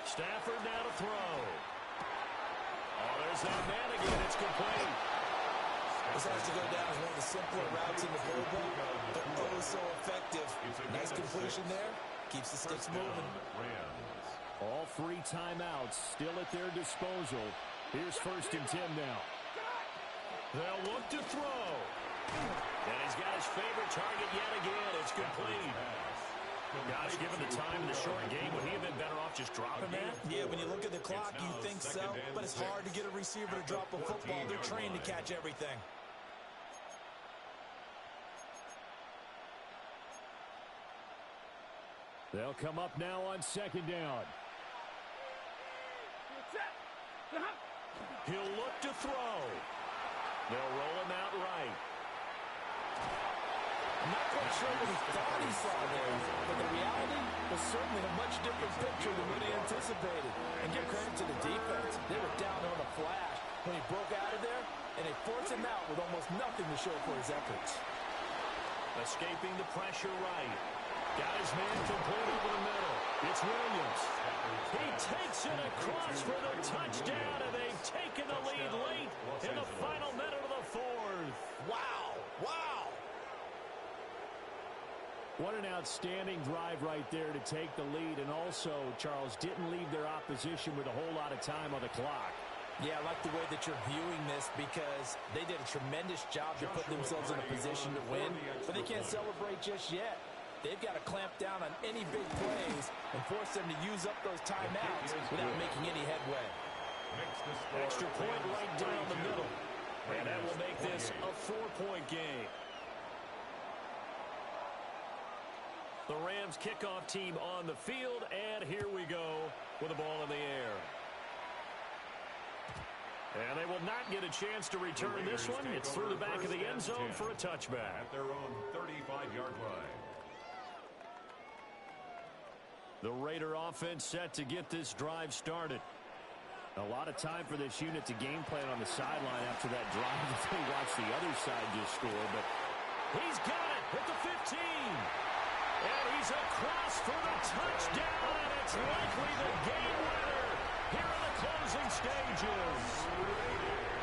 Stafford now to throw. Oh, there's that man again. It's complete. This has to go down as one of the simpler routes in the playbook, but oh so effective. Nice completion there. Keeps the sticks moving. All 3 timeouts still at their disposal. Here's 1st and 10 now. They'll look to throw. And he's got his favorite target yet again. It's complete. Gosh, given the time in the short game, would he have been better off just dropping that? Yeah, when you look at the clock, you think so. But it's hard to get a receiver to drop a football. They're trained to catch everything. They'll come up now on 2nd down. He'll look to throw. They'll roll him out right. Not quite sure what he thought he saw there, but the reality was certainly a much different picture than what he anticipated. And give credit to the defense. They were down on a flash when he broke out of there, and they forced him out with almost nothing to show for his efforts. Escaping the pressure right. Got his man complete over the middle. It's Williams. He takes it across for the touchdown, and they've taken the lead late in the final minute of the 4th. Wow! Wow! What an outstanding drive right there to take the lead, and also, Charles, didn't leave their opposition with a whole lot of time on the clock. Yeah, I like the way that you're viewing this because they did a tremendous job to put themselves in a position to win, but they can't celebrate just yet. They've got to clamp down on any big plays and force them to use up those timeouts without making any headway. Extra point right down the middle, and that will make this a 4-point game. The Rams kickoff team on the field, and here we go with the ball in the air. And they will not get a chance to return this one. It's through the back of the end zone for a touchback. At their own 35-yard line. The Raider offense set to get this drive started. A lot of time for this unit to game plan on the sideline after that drive that they watched the other side just score. But he's got it at the 15. And he's across for the touchdown, and it's likely the game winner here in the closing stages.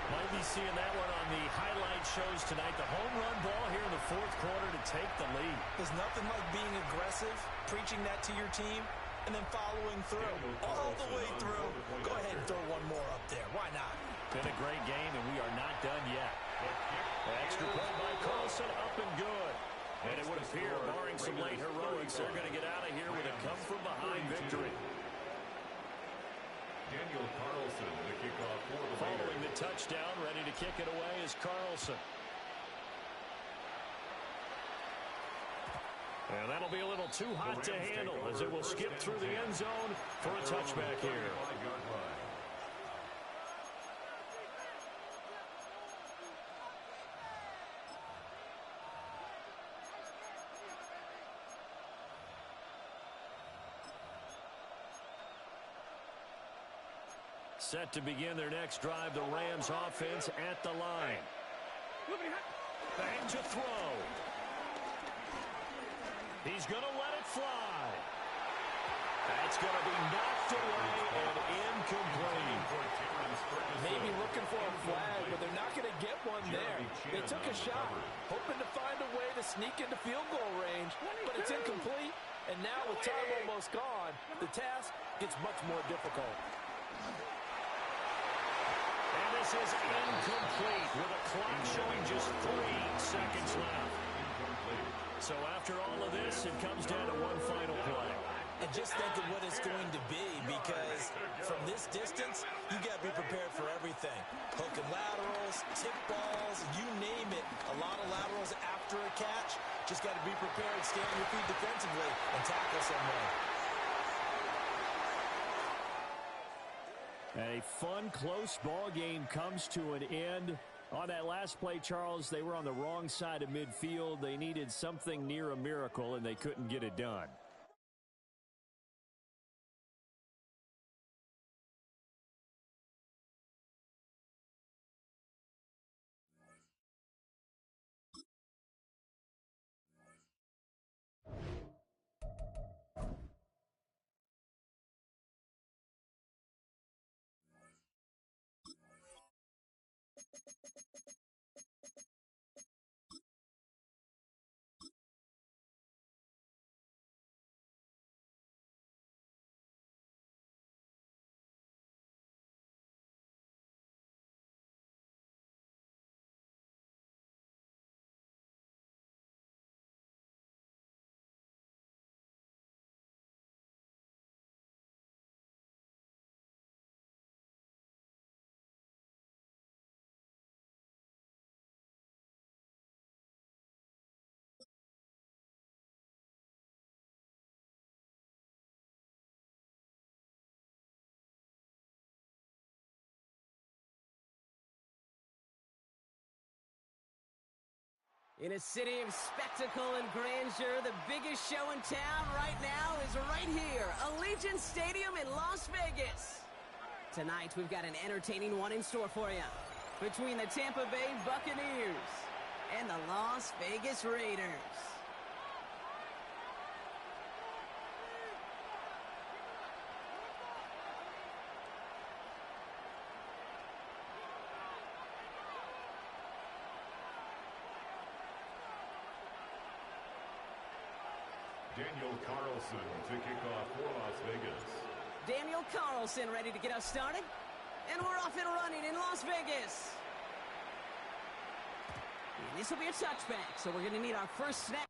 Might be seeing that one on the highlight shows tonight. The home run ball here in the 4th quarter to take the lead. There's nothing like being aggressive, preaching that to your team, and then following through, all the way through. Go ahead and throw one more up there. Why not? Been a great game, and we are not done yet. Extra point by Carlson, up and good. And it would appear, barring some late heroics, they're going to get out of here with a come-from-behind victory. Daniel Carlson, the kickoff for the Following the touchdown, ready to kick it away is Carlson. And that'll be a little too hot to handle as it will skip through the end zone for a touchback here. Set to begin their next drive, the Rams offense at the line. Back to throw. He's going to let it fly. That's going to be knocked away and incomplete. Maybe looking for a flag, but they're not going to get one there. They took a shot, hoping to find a way to sneak into field goal range, but it's incomplete. And now with time almost gone, the task gets much more difficult. And this is incomplete with a clock showing just 3 seconds left. So after all of this, it comes down to one final play. And just think of what it's going to be, because from this distance, you got to be prepared for everything. Hook and laterals, tip balls, you name it. A lot of laterals after a catch. Just got to be prepared, stay on your feet defensively, and tackle someone. A fun, close ball game comes to an end. On that last play, Charles, they were on the wrong side of midfield. They needed something near a miracle, and they couldn't get it done. In a city of spectacle and grandeur, the biggest show in town right now is right here, Allegiant Stadium in Las Vegas. Tonight, we've got an entertaining one in store for you. Between the Tampa Bay Buccaneers and the Las Vegas Raiders. Daniel Carlson to kick off for Las Vegas. Daniel Carlson ready to get us started. And we're off and running in Las Vegas. And this will be a touchback, so we're going to need our first snap.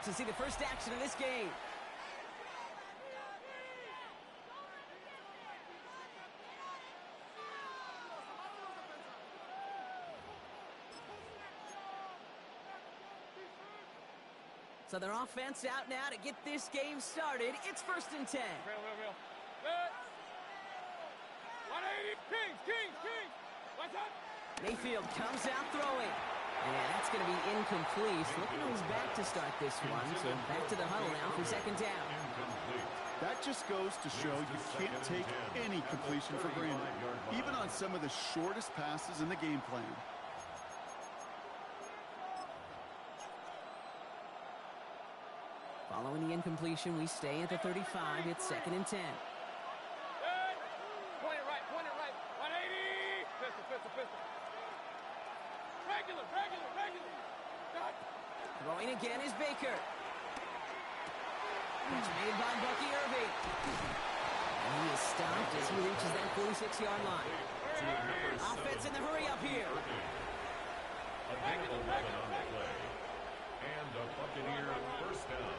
To see the first action of this game. So their offense out now to get this game started. It's 1st and 10. Real. 180. Kings. What's up? Mayfield comes out throwing. Yeah, that's going to be incomplete. Looking on his back to start this one. So back to the huddle now for 2nd down. Incomplete. That just goes to show you can't take any completion for granted, even on some of the shortest passes in the game plan. Following the incompletion, we stay at the 35. It's 2nd and 10. Point it right, 180. Pistol. Regular. Got it. Throwing again is Baker. Pitch made by Bucky Irving. And he is stopped as he reaches that 46-yard line. Offense in the hurry-up here. A negative 11 on the play. And a Buccaneer first down.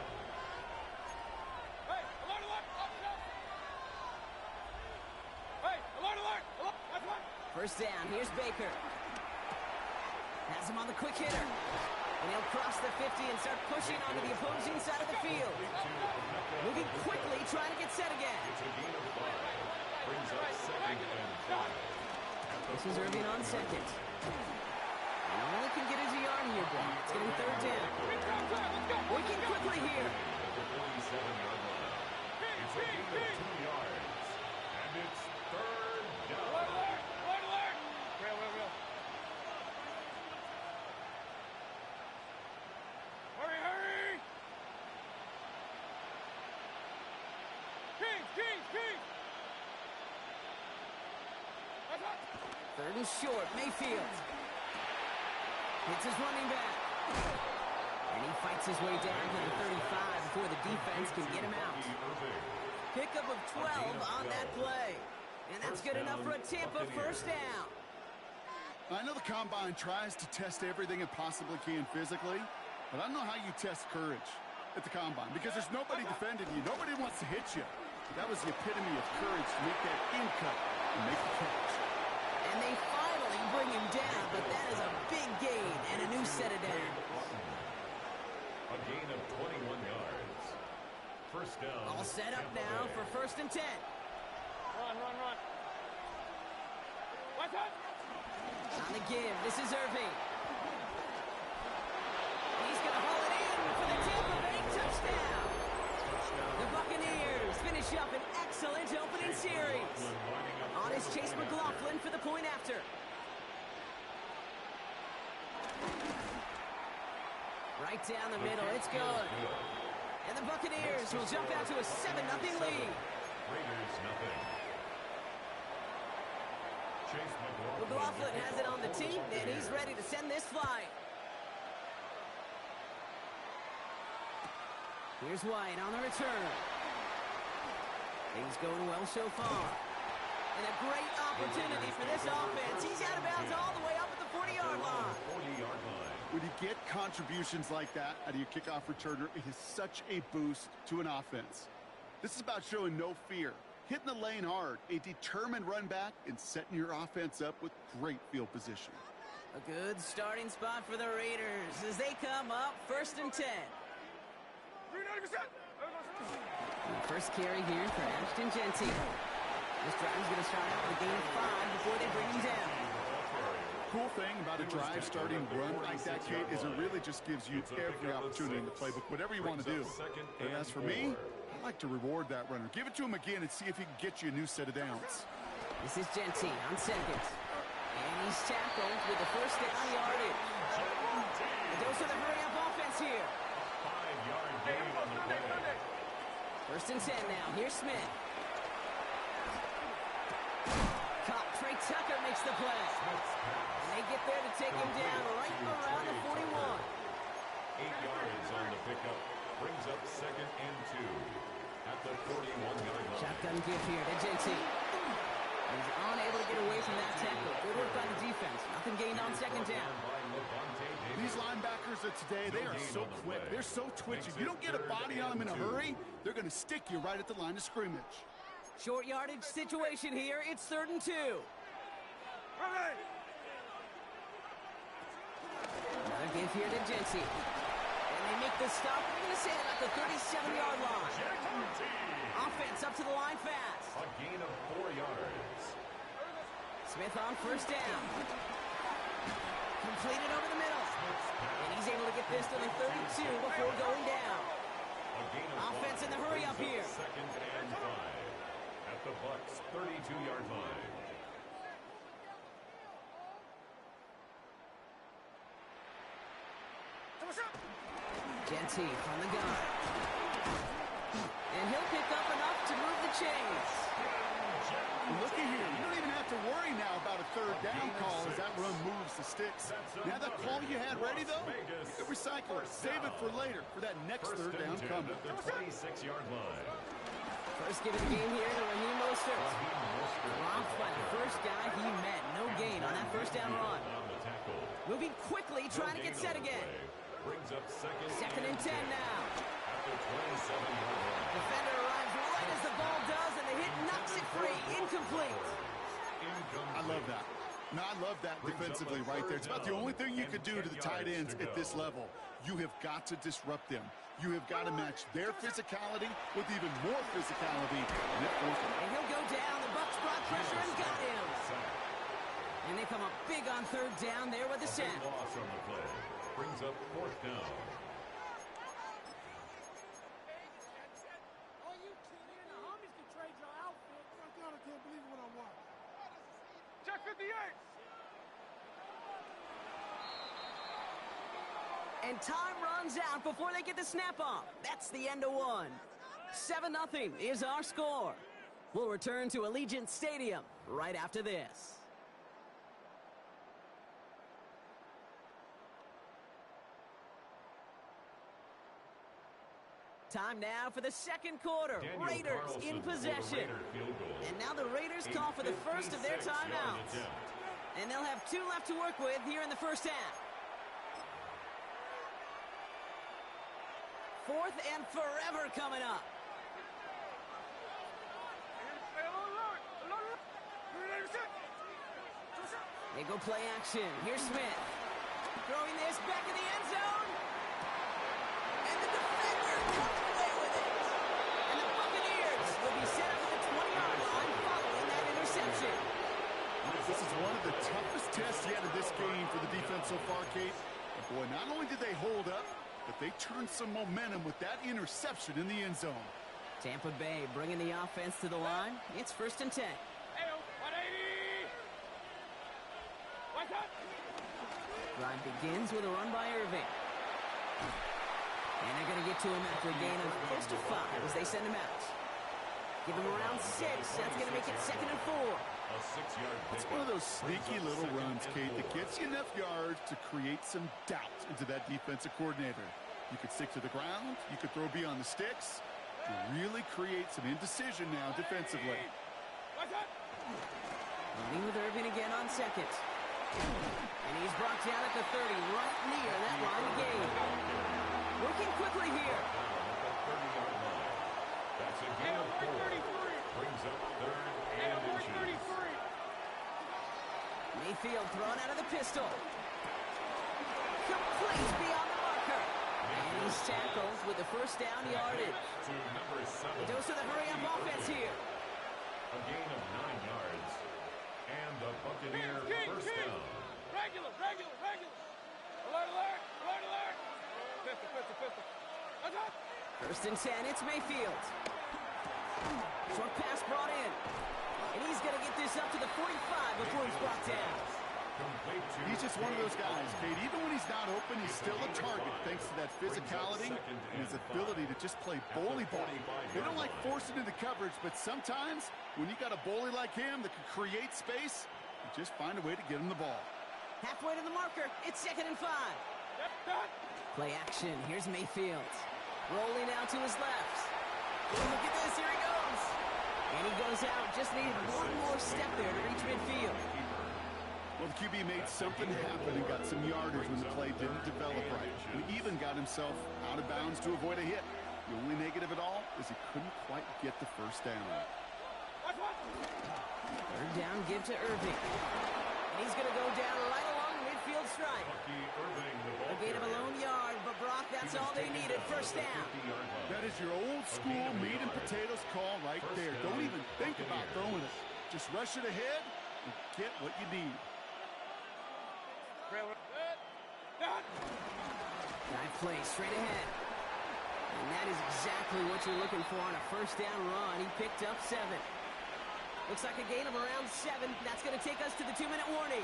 Hey, alert! Hey, alert! That's one. First down, here's Baker. Has him on the quick hitter. And he'll cross the 50 and start pushing onto the opposing side of the field. Moving quickly, trying to get set again. It's a gain of 5. Brings up 2nd and 5. This is Irving on 2nd. And all he can get is a yard here, Brock. It's getting 3rd down. Working quickly here. At the 47-yard line. It's a gain of 2 yards. And it's 3rd down. Alert! Real. Hurry! Kings! That's hot. 3rd and short, Mayfield. Hits his running back. And he fights his way down to the 35 before the defense can get him out. Pickup of 12 on that play. And that's good enough for a Tampa first down. I know the Combine tries to test everything it possibly can physically, but I don't know how you test courage at the Combine because there's nobody defending you. Nobody wants to hit you. That was the epitome of courage to make that in-cut and make the catch. And they finally bring him down, but that is a big gain and a new set of downs. A gain of 21 yards. First down. All set up now for 1st and 10. Run. What's up? On the give, this is Irving. He's going to haul it in for the Tampa Bay touchdown. The Buccaneers finish up an excellent opening series. On is Chase McLaughlin for the point after. Right down the middle, it's good. And the Buccaneers will jump out to a 7-0 lead. Raiders nothing. Chase McLaughlin has it on the tee, and he's ready to send this flight. Here's White on the return. Things going well so far. And a great opportunity for this offense. He's out of bounds all the way up at the 40-yard line. 40-yard line. When you get contributions like that out of your kickoff returner, it is such a boost to an offense. This is about showing no fear, hitting the lane hard, a determined run back, and setting your offense up with great field position. A good starting spot for the Raiders as they come up 1st and 10. 390%. First carry here for Ashton Genty. This drive is going to start out with a gain of 5 before they bring him down. Cool thing about a drive starting run like that, Kate, is it really just gives you every opportunity in the playbook, whatever you want to do. But as for me, I like to reward that runner. Give it to him again and see if he can get you a new set of downs. This is Genty on 2nd. And he's tackled with the first down yardage. A dose of the hurry-up offense here. 5-yard gain on the play. 1st and 10 now. Here's Smith. Caught. Trey Tucker makes the play. And they get there to take him down right around the 41. 8 yards on the pickup. Brings up 2nd and 2 at the 41-yard line. Shotgun give here to Genty. He's unable to get away from that tackle. Good work by the defense. Nothing gained on 2nd down. These linebackers of today, they are so quick. They're so twitchy. You don't get a body on them in a hurry, they're going to stick you right at the line of scrimmage. Short yardage situation here. It's 3rd and 2. Another give here to Genty. And they make the stop. They're going to say it at the 37-yard line. Offense up to the line fast. A gain of 4 yards. Smith on 1st down. Completed over the middle. And he's able to get this to the 32 before going down. A Offense in the hurry up here. Second and 5 at the Bucs' 32-yard line. Genty from the gun. And he'll pick up enough to move the chains. Looky here. You don't even have to worry now about a third down call as that run moves the sticks. Now that call you had ready, though, you can recycle it. Save it for later for that next third down coming. At the 26-yard line. First give of the game here to Raheem Mostert. Dropped by the first guy he met. No gain on that first down run. Moving quickly, trying to get set again. Brings up second and 10 now. At the 27-yard line. Defender arrives right as the ball does, and the hit knocks it free. Incomplete. I love that. No, I love that defensively right there. It's about the only thing you could do to the tight ends at this level. You have got to disrupt them. You have got to match their physicality with even more physicality. And he'll go down. The Bucs brought pressure and got him. And they come up big on third down there with the sack. Loss on the play. Brings up fourth down. Are you kidding? The homies can trade your outfit. I can't believe what I'm watching. Check 58. And time runs out before they get the snap off. That's the end of one. 7-0 is our score. We'll return to Allegiant Stadium right after this. Time now for the second quarter. Daniel Raiders Carlson in for the possession. Raider field goal. And now the Raiders call for the first of their 8:56 yard timeouts. attempt. And they'll have 2 left to work with here in the first half. Fourth and forever coming up. They go play action. Here's Smith. Throwing this back in the end zone. And the defender comes away with it. And the Buccaneers will be set up at the 20-yard line following that interception. This is one of the toughest tests yet in this game for the defense so far, Kate. And boy, not only did they hold up, but they turned some momentum with that interception in the end zone. Tampa Bay bringing the offense to the line. It's first and 10. Hey, 180. Like that. Drive begins with a run by Irving. And they're going to get to him after a gain of close to 5 as they send him out. Give him around 6. That's going to make it second and 4. A 6-yard It's one of those sneaky little runs, Kate, that gets you enough yards to create some doubt into that defensive coordinator. You could stick to the ground. You could throw beyond the sticks. To really create some indecision now defensively. Like that. Running with Irving again on second. And he's brought down at the 30, right near that line of gain. Working quickly here. That's a gain of 4. Brings up third and inches. Mayfield thrown out of the pistol. Complete beyond the marker. And he's tackled with the first down yardage. To number 7. Dose of the hurry-up offense here. A gain of 9 yards. And the Buccaneer first down. Regular. Alert. Pistol. That's hot. First and 10, it's Mayfield. Short pass brought in. And he's going to get this up to the 45 before he's brought down. He's just one of those guys, Kate. Even when he's not open, he's still a target thanks to that physicality and his ability to just play bully ball. They don't like forcing into coverage, but sometimes when you got a bully like him that can create space, you just find a way to get him the ball. Halfway to the marker, it's second and 5. Play action, here's Mayfield. Rolling out to his left. Look at this, here he goes. And he goes out, just needed one more step there to reach midfield. Well, the QB made something happen and got some yardage when the play didn't develop right. He even got himself out of bounds to avoid a hit. The only negative at all is he couldn't quite get the first down. Third down, give to Irving. And he's going to go down right along the midfield stripe. A gain of a lone yard, but Brock, that's all they needed. First down. That is your old school meat and potatoes call right there. Don't even think about throwing it. Just rush it ahead and get what you need. Dive play straight ahead. And that is exactly what you're looking for on a first down run. He picked up 7. Looks like a gain of around 7. That's going to take us to the 2-minute warning.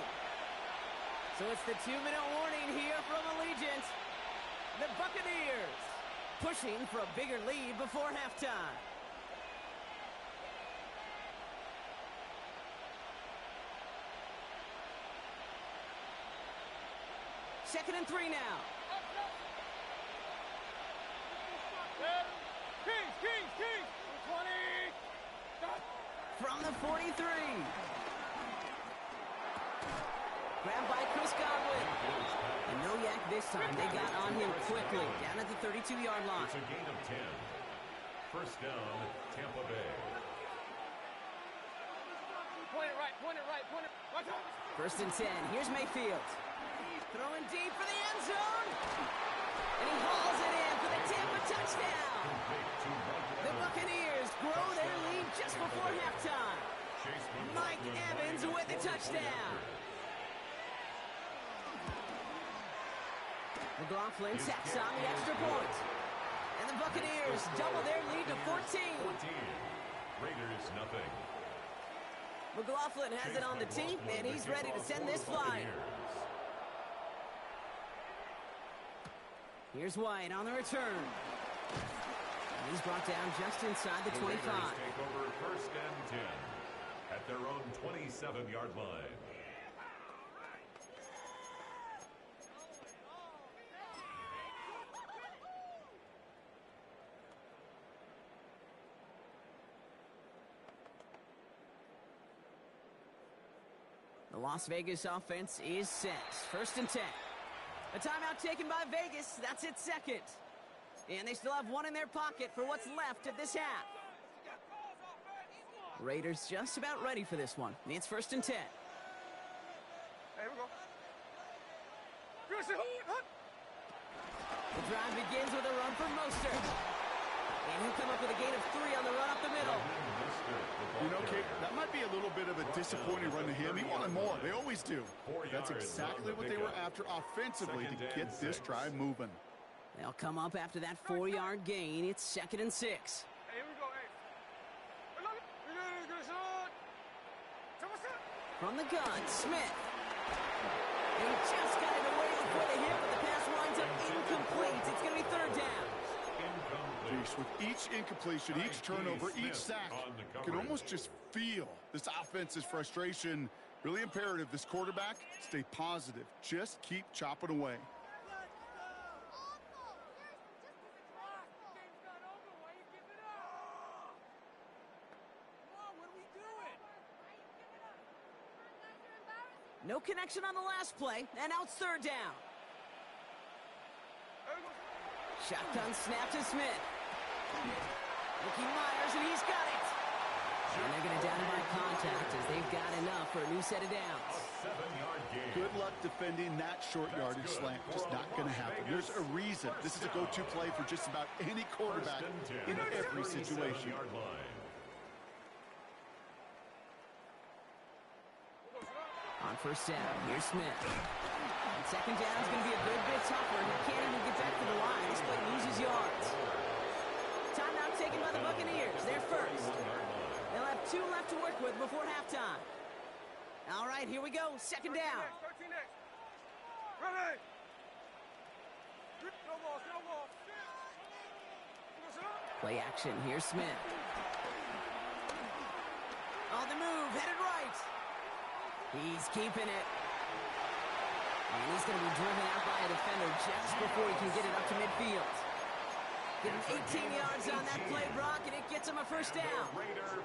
So it's the 2-minute warning here from Allegiant. The Buccaneers pushing for a bigger lead before halftime. Second and 3 now. Kings, 20. From the 43. Grabbed by Chris Godwin. And no yak this time. They got on him quickly. Down at the 32-yard line. It's a gain of 10. First down, Tampa Bay. Point it right. Watch out. First and 10. Here's Mayfield. Throwing deep for the end zone. And he hauls it in for the Tampa touchdown. The Buccaneers grow their lead just before halftime. Mike Evans with the touchdown. McLaughlin tacks on the extra point. And the Buccaneers double their lead to 14. Raiders, nothing. McLaughlin has it on the team, and he's ready to send this flying. Here's White on the return. And he's brought down just inside the 25. Raiders take over first and 10 at their own 27-yard line. The Las Vegas offense is set. First and 10. A timeout taken by Vegas. That's its second. And they still have one in their pocket for what's left of this half. Raiders just about ready for this one. It's first and 10. Here we go. The drive begins with a run for Mostert. And he'll come up with a gain of 3 on the run up the middle. You know, Kate, that might be a little bit of a disappointing run to him. He wanted more. They always do. That's exactly what they were after offensively to get this drive moving. They'll come up after that 4-yard gain. It's second and 6. Hey, here we go, hey. From the gun, Smith. And he just got it away before the hit, but the pass winds up incomplete. It's going to be third down. Jeez, with each incompletion, each turnover, each sack, you can almost just feel this offense's frustration. Really imperative, this quarterback, stay positive. Just keep chopping away. No connection on the last play, and now it's third down. Shotgun snap to Smith. Ricky Myers, and he's got it. And they're going to down him by contact as they've got enough for a new set of downs. A 7-yard gain. Good luck defending that short yardage slant. Just not going to happen. There's a reason. This is a go-to play for just about any quarterback in every situation. On first down, here's Smith. And second down is going to be a good bit tougher. He can't even get back to the line. This play loses yards. Timeout taken by the Buccaneers. They're first. They'll have 2 left to work with before halftime. All right, here we go. Second down. 13 next. Ready. No ball. Play action. Here's Smith. On the move, headed right. He's keeping it. And he's going to be driven out by a defender just before he can get it up to midfield. Get him 18 yards on that play, Brock, and it gets him a first down.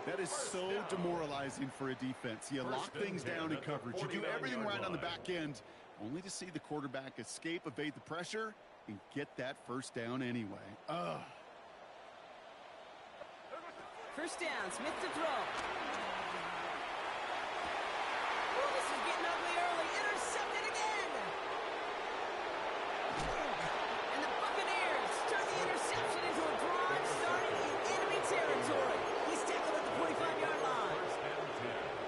That is so demoralizing for a defense. You lock things down in coverage. You do everything right on the back end, only to see the quarterback escape, evade the pressure, and get that first down anyway. First down, Smith to throw. Oh, this is getting ugly early. Intercepted again. And the Buccaneers turn the interception into a drive starting in enemy territory. He's tackled at the 45-yard line.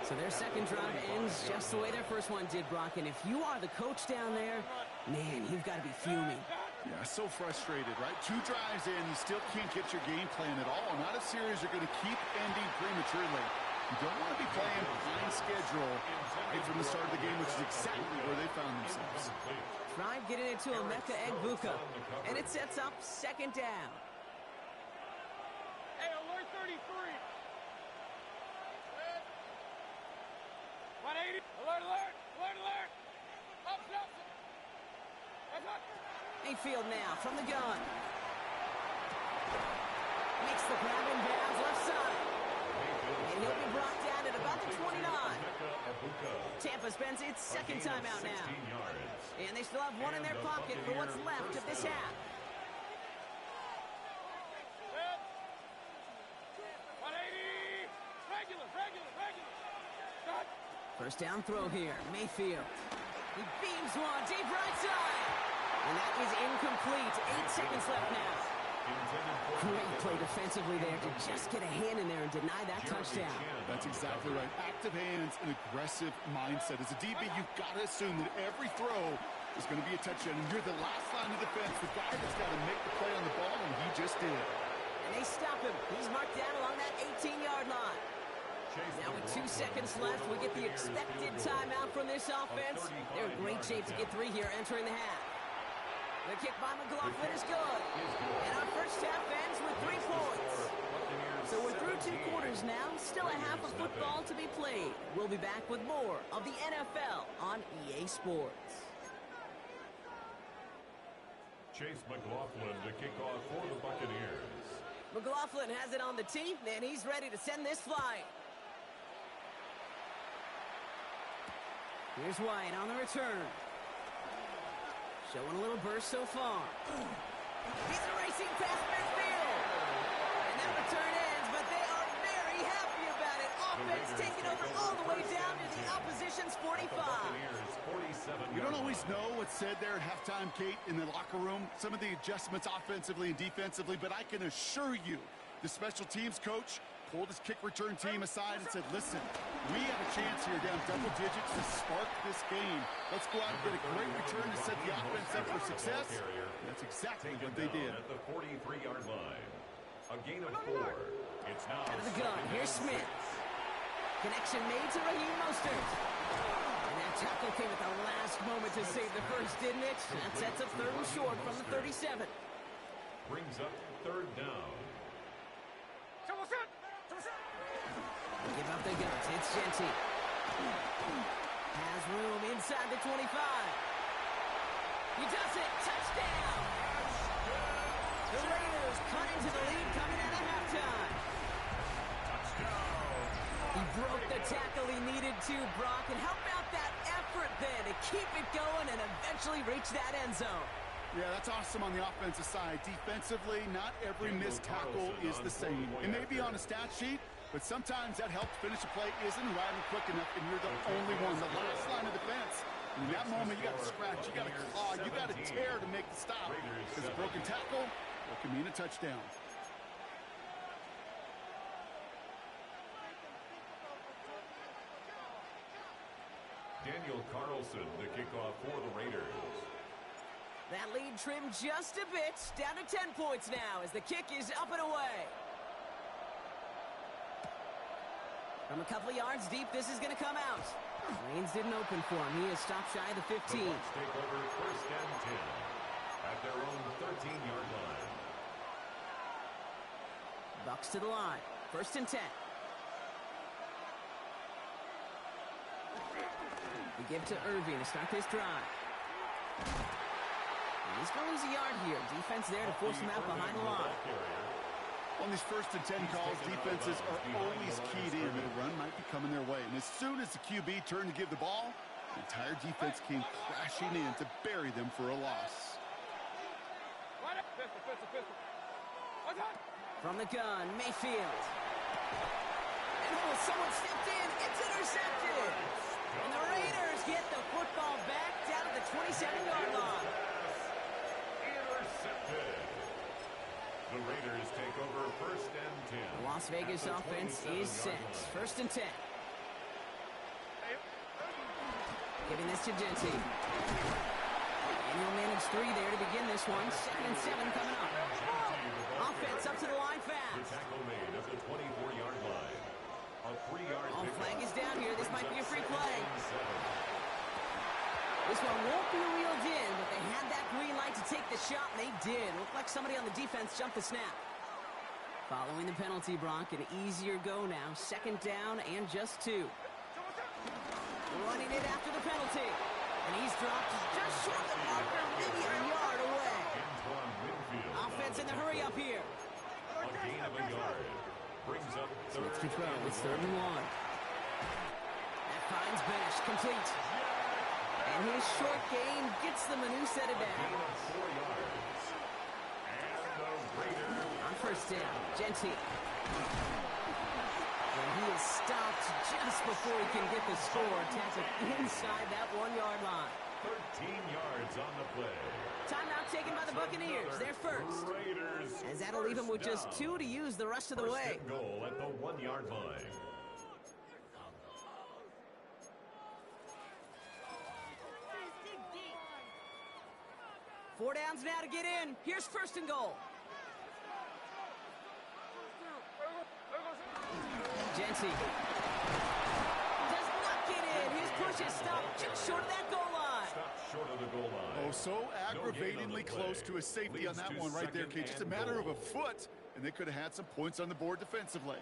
So their second drive ends just the way their first one did, Brock. And if you are the coach down there, man, you've got to be fuming. Yeah, so frustrated, right? 2 drives in, you still can't get your game plan at all. Not a series you're going to keep ending prematurely. You don't want to be playing behind schedule right from the start of the game, which is exactly where they found themselves. Tried getting it to Emeka Egbuka, and it sets up second down. Hey, alert 33. 180. Alert, alert, alert, alert. Up. Mayfield now from the gun. Makes the grab in bounds left side. And he'll be brought down at about the 29. Tampa spends its second timeout now. And they still have one in their pocket for what's left of this half. 180. Regular. Cut. First down throw here. Mayfield. He beams one deep right side. And that is incomplete. 8 seconds left now. Great play defensively there to just get a hand in there and deny that touchdown. That's exactly right. Active hands and aggressive mindset. As a DB, you've got to assume that every throw is going to be a touchdown. And you're the last line of defense, the guy that's got to make the play on the ball, and he just did. And they stop him. He's marked down along that 18-yard line. Now with 2 seconds left, we get the expected timeout from this offense. They're in great shape to get 3 here entering the half. The kick by McLaughlin is good. And our first half ends with 3 points. So we're through 2 quarters now. Still a half of football to be played. We'll be back with more of the NFL on EA Sports. Chase McLaughlin to kick off for the Buccaneers. McLaughlin has it on the tee, and he's ready to send this flying. Here's White on the return. Showing a little burst so far. He's racing past midfield. And that return ends, but they are very happy about it. Offense taking over all the way down to the opposition's 45. You don't always know what's said there at halftime, Kate, in the locker room. Some of the adjustments offensively and defensively, but I can assure you the special teams coach pulled his kick return team aside and said, listen, we have a chance here down double digits to spark this game. Let's go out and get a great return to set the offense up for success. And that's exactly what they did. At the 43-yard line. A gain of 4. It's now out of the gun. Here's Smith. Connection made to Raheem Mostert. And that tackle came at the last moment to save the first, didn't it? That sets up 3rd and short from the 37. Brings up 3rd down. Give up the guns. It's Genty. Has room inside the 25. He does it. Touchdown. The Raiders cut into the lead coming out of halftime. He broke the tackle he needed to, Brock. And how about that effort then to keep it going and eventually reach that end zone? Yeah, that's awesome on the offensive side. Defensively, not every missed tackle is the same. It may be on a stat sheet, but sometimes that help to finish a play isn't arriving quick enough, and you're the only one. The last line of defense. In that moment, you got to scratch, you got to claw, you got to tear to make the stop. Because a broken tackle, it can mean a touchdown. Daniel Carlson to kick off for the Raiders. That lead trimmed just a bit, down to 10 points now as the kick is up and away. From a couple of yards deep, this is going to come out. Lanes didn't open for him. He is stopped shy of the 15. The Bucs take over 1st and 10 at their own 13-yard line. Bucs to the line. 1st and 10. We give to Irving to start this drive. And he's going to lose a yard here. Defense there to force him out behind the line. On these 1st and 10 calls, defenses are always keyed in. The run might be coming their way. And as soon as the QB turned to give the ball, the entire defense came crashing in to bury them for a loss. From the gun, Mayfield. And someone stepped in. It's intercepted. And the Raiders get the football back down to the 27-yard line. Intercepted. The Raiders take over 1st and 10. The Las Vegas offense is set. 1st and 10. Giving this to Genty. And he'll manage 3 there to begin this one. 2nd and 7 coming up. Offense up to the line fast. The tackle made at the 24-yard line. A 3-yard flag is down here. This might be a free play. This one won't be wheeled in, but they had that green light to take the shot, and they did. Looked like somebody on the defense jumped the snap. Following the penalty, Brock, an easier go now. 2nd down and just 2. Running it after the penalty. And he's dropped just short of the marker, maybe a yard away. Offense in the hurry up here. A gain of a yard. Brings up third. It's 3rd and 1. That finds Benish, complete. And his short gain gets them a new set of downs. 4 yards. And the Raiders. On 1st down, Genty. And he is stopped just before he can get the score. Tackled inside that 1-yard line. 13 yards on the play. Timeout taken by the Buccaneers. They're first. Raiders. As that'll leave him with just 2 to use the rest of the way. First and goal at the 1-yard line. Four downs now to get in. Here's 1st and goal. Genty does not get in. His push is stopped just short of that goal line. Stopped short of the goal line. Oh, so aggravatingly close to a safety on that one right there, Kate. Just a matter of a foot, and they could have had some points on the board defensively.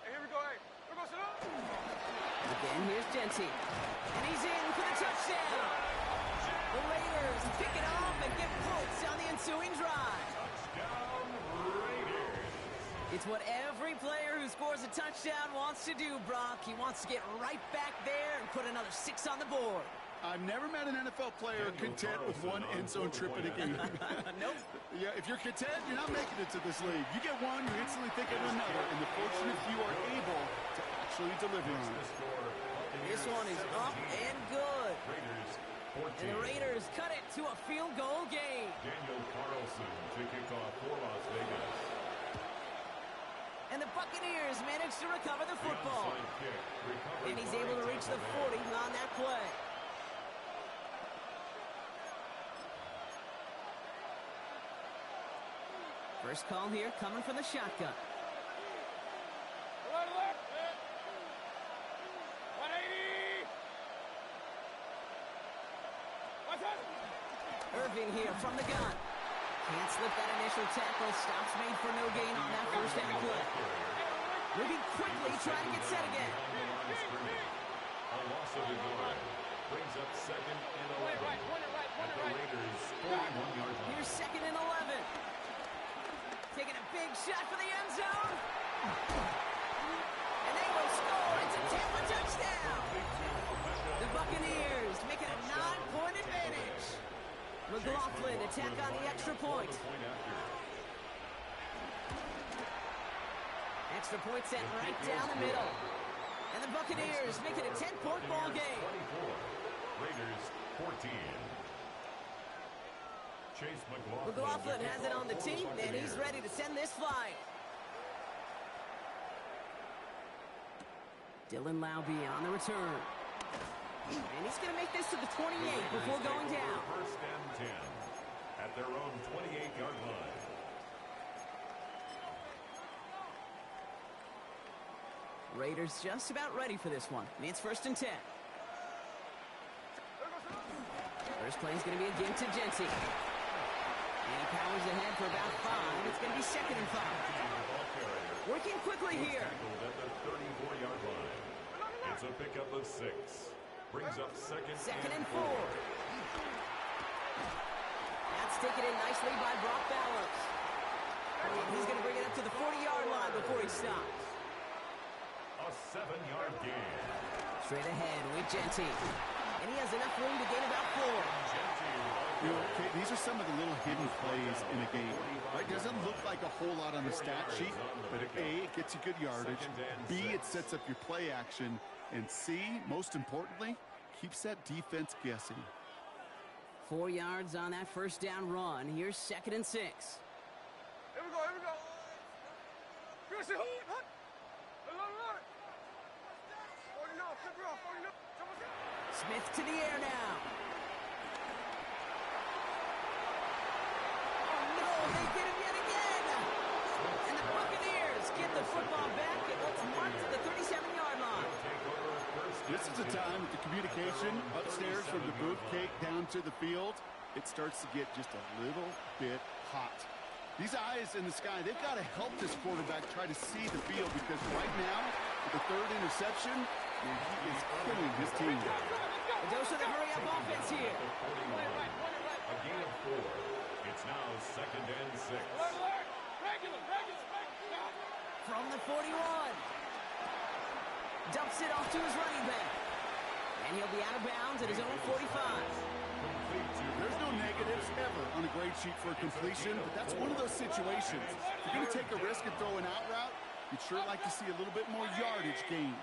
Hey, here we go. Hey, here we go, sit up. Again, here's Genty. And he's in for the touchdown. The Raiders pick it off and get points on the ensuing drive. Touchdown, Raiders. It's what every player who scores a touchdown wants to do, Brock. He wants to get right back there and put another 6 on the board. I've never met an NFL player content with one end zone trip in a game. Nope. Yeah, if you're content, you're not making it to this league. You get one, you instantly think of another, and the fortunate few are able to actually deliver on it. This one is up and good. Raiders 14. And the Raiders cut it to a field goal game. Daniel Carlson to kick off for Las Vegas. And the Buccaneers manage to recover the football. Onside kick, recovered And he's by able to reach the Tampa Bay. 40 on that play. First call here coming from the shotgun. Alert. 180. Watch out. Irving here from the gun. Can't slip that initial tackle. Stops made for no gain on that first down play. Moving quickly, trying to get set again. A loss of a yard. Brings up 2nd and 11. At the Raiders' 41-yard line. Here's 2nd and 11. Taking a big shot for the end zone. And they will score. It's a Tampa touchdown. The Buccaneers make it a 9-point advantage. McLaughlin attack on the extra point. Extra point sent right down the middle. And the Buccaneers make it a 10-point ball game. 24. Raiders 14. Chase McLaughlin has it on the team, and he's ready to send this flying. Dylan Laube on the return. And he's going to make this to the 28 before going down. 1st and 10 at their own 28-yard line. Raiders just about ready for this one. And it's 1st and 10. First play is going to be again to Genty. And he powers ahead for about 5. It's going to be 2nd and 5. Working quickly here. Tackled at the 34-yard line. It's a pickup of 6. Brings up 2nd and 4. That's taken in nicely by Brock Bowers. And he's going to bring it up to the 40-yard line before he stops. A 7-yard gain. Straight ahead with Genty. And he has enough room to gain about 4. You know, okay, these are some of the little hidden plays in a game. Right? Doesn't look like a whole lot on the stat sheet, but A, it gets you good yardage. B, it sets up your play action. And C, most importantly, keeps that defense guessing. 4 yards on that first down run. Here's 2nd and 6. Here we go. Here's the hook. 49. 49. Smith to the air now. Oh, no, they get him yet again. And the Buccaneers get the football back at what's marked at the 37-yard line. This is a time with the communication upstairs from the booth cake down to the field. It starts to get just a little bit hot. These eyes in the sky, they've got to help this quarterback try to see the field, because right now, with the third interception, man, he is killing his team. A dose of the hurry-up offense here. A gain of 4. It's now 2nd and 6. From the 41. Dumps it off to his running back. And he'll be out of bounds at his own 45. There's no negatives ever on a grade sheet for a completion, but that's one of those situations. If you're going to take a risk and throw an out route, you'd sure like to see a little bit more yardage gained.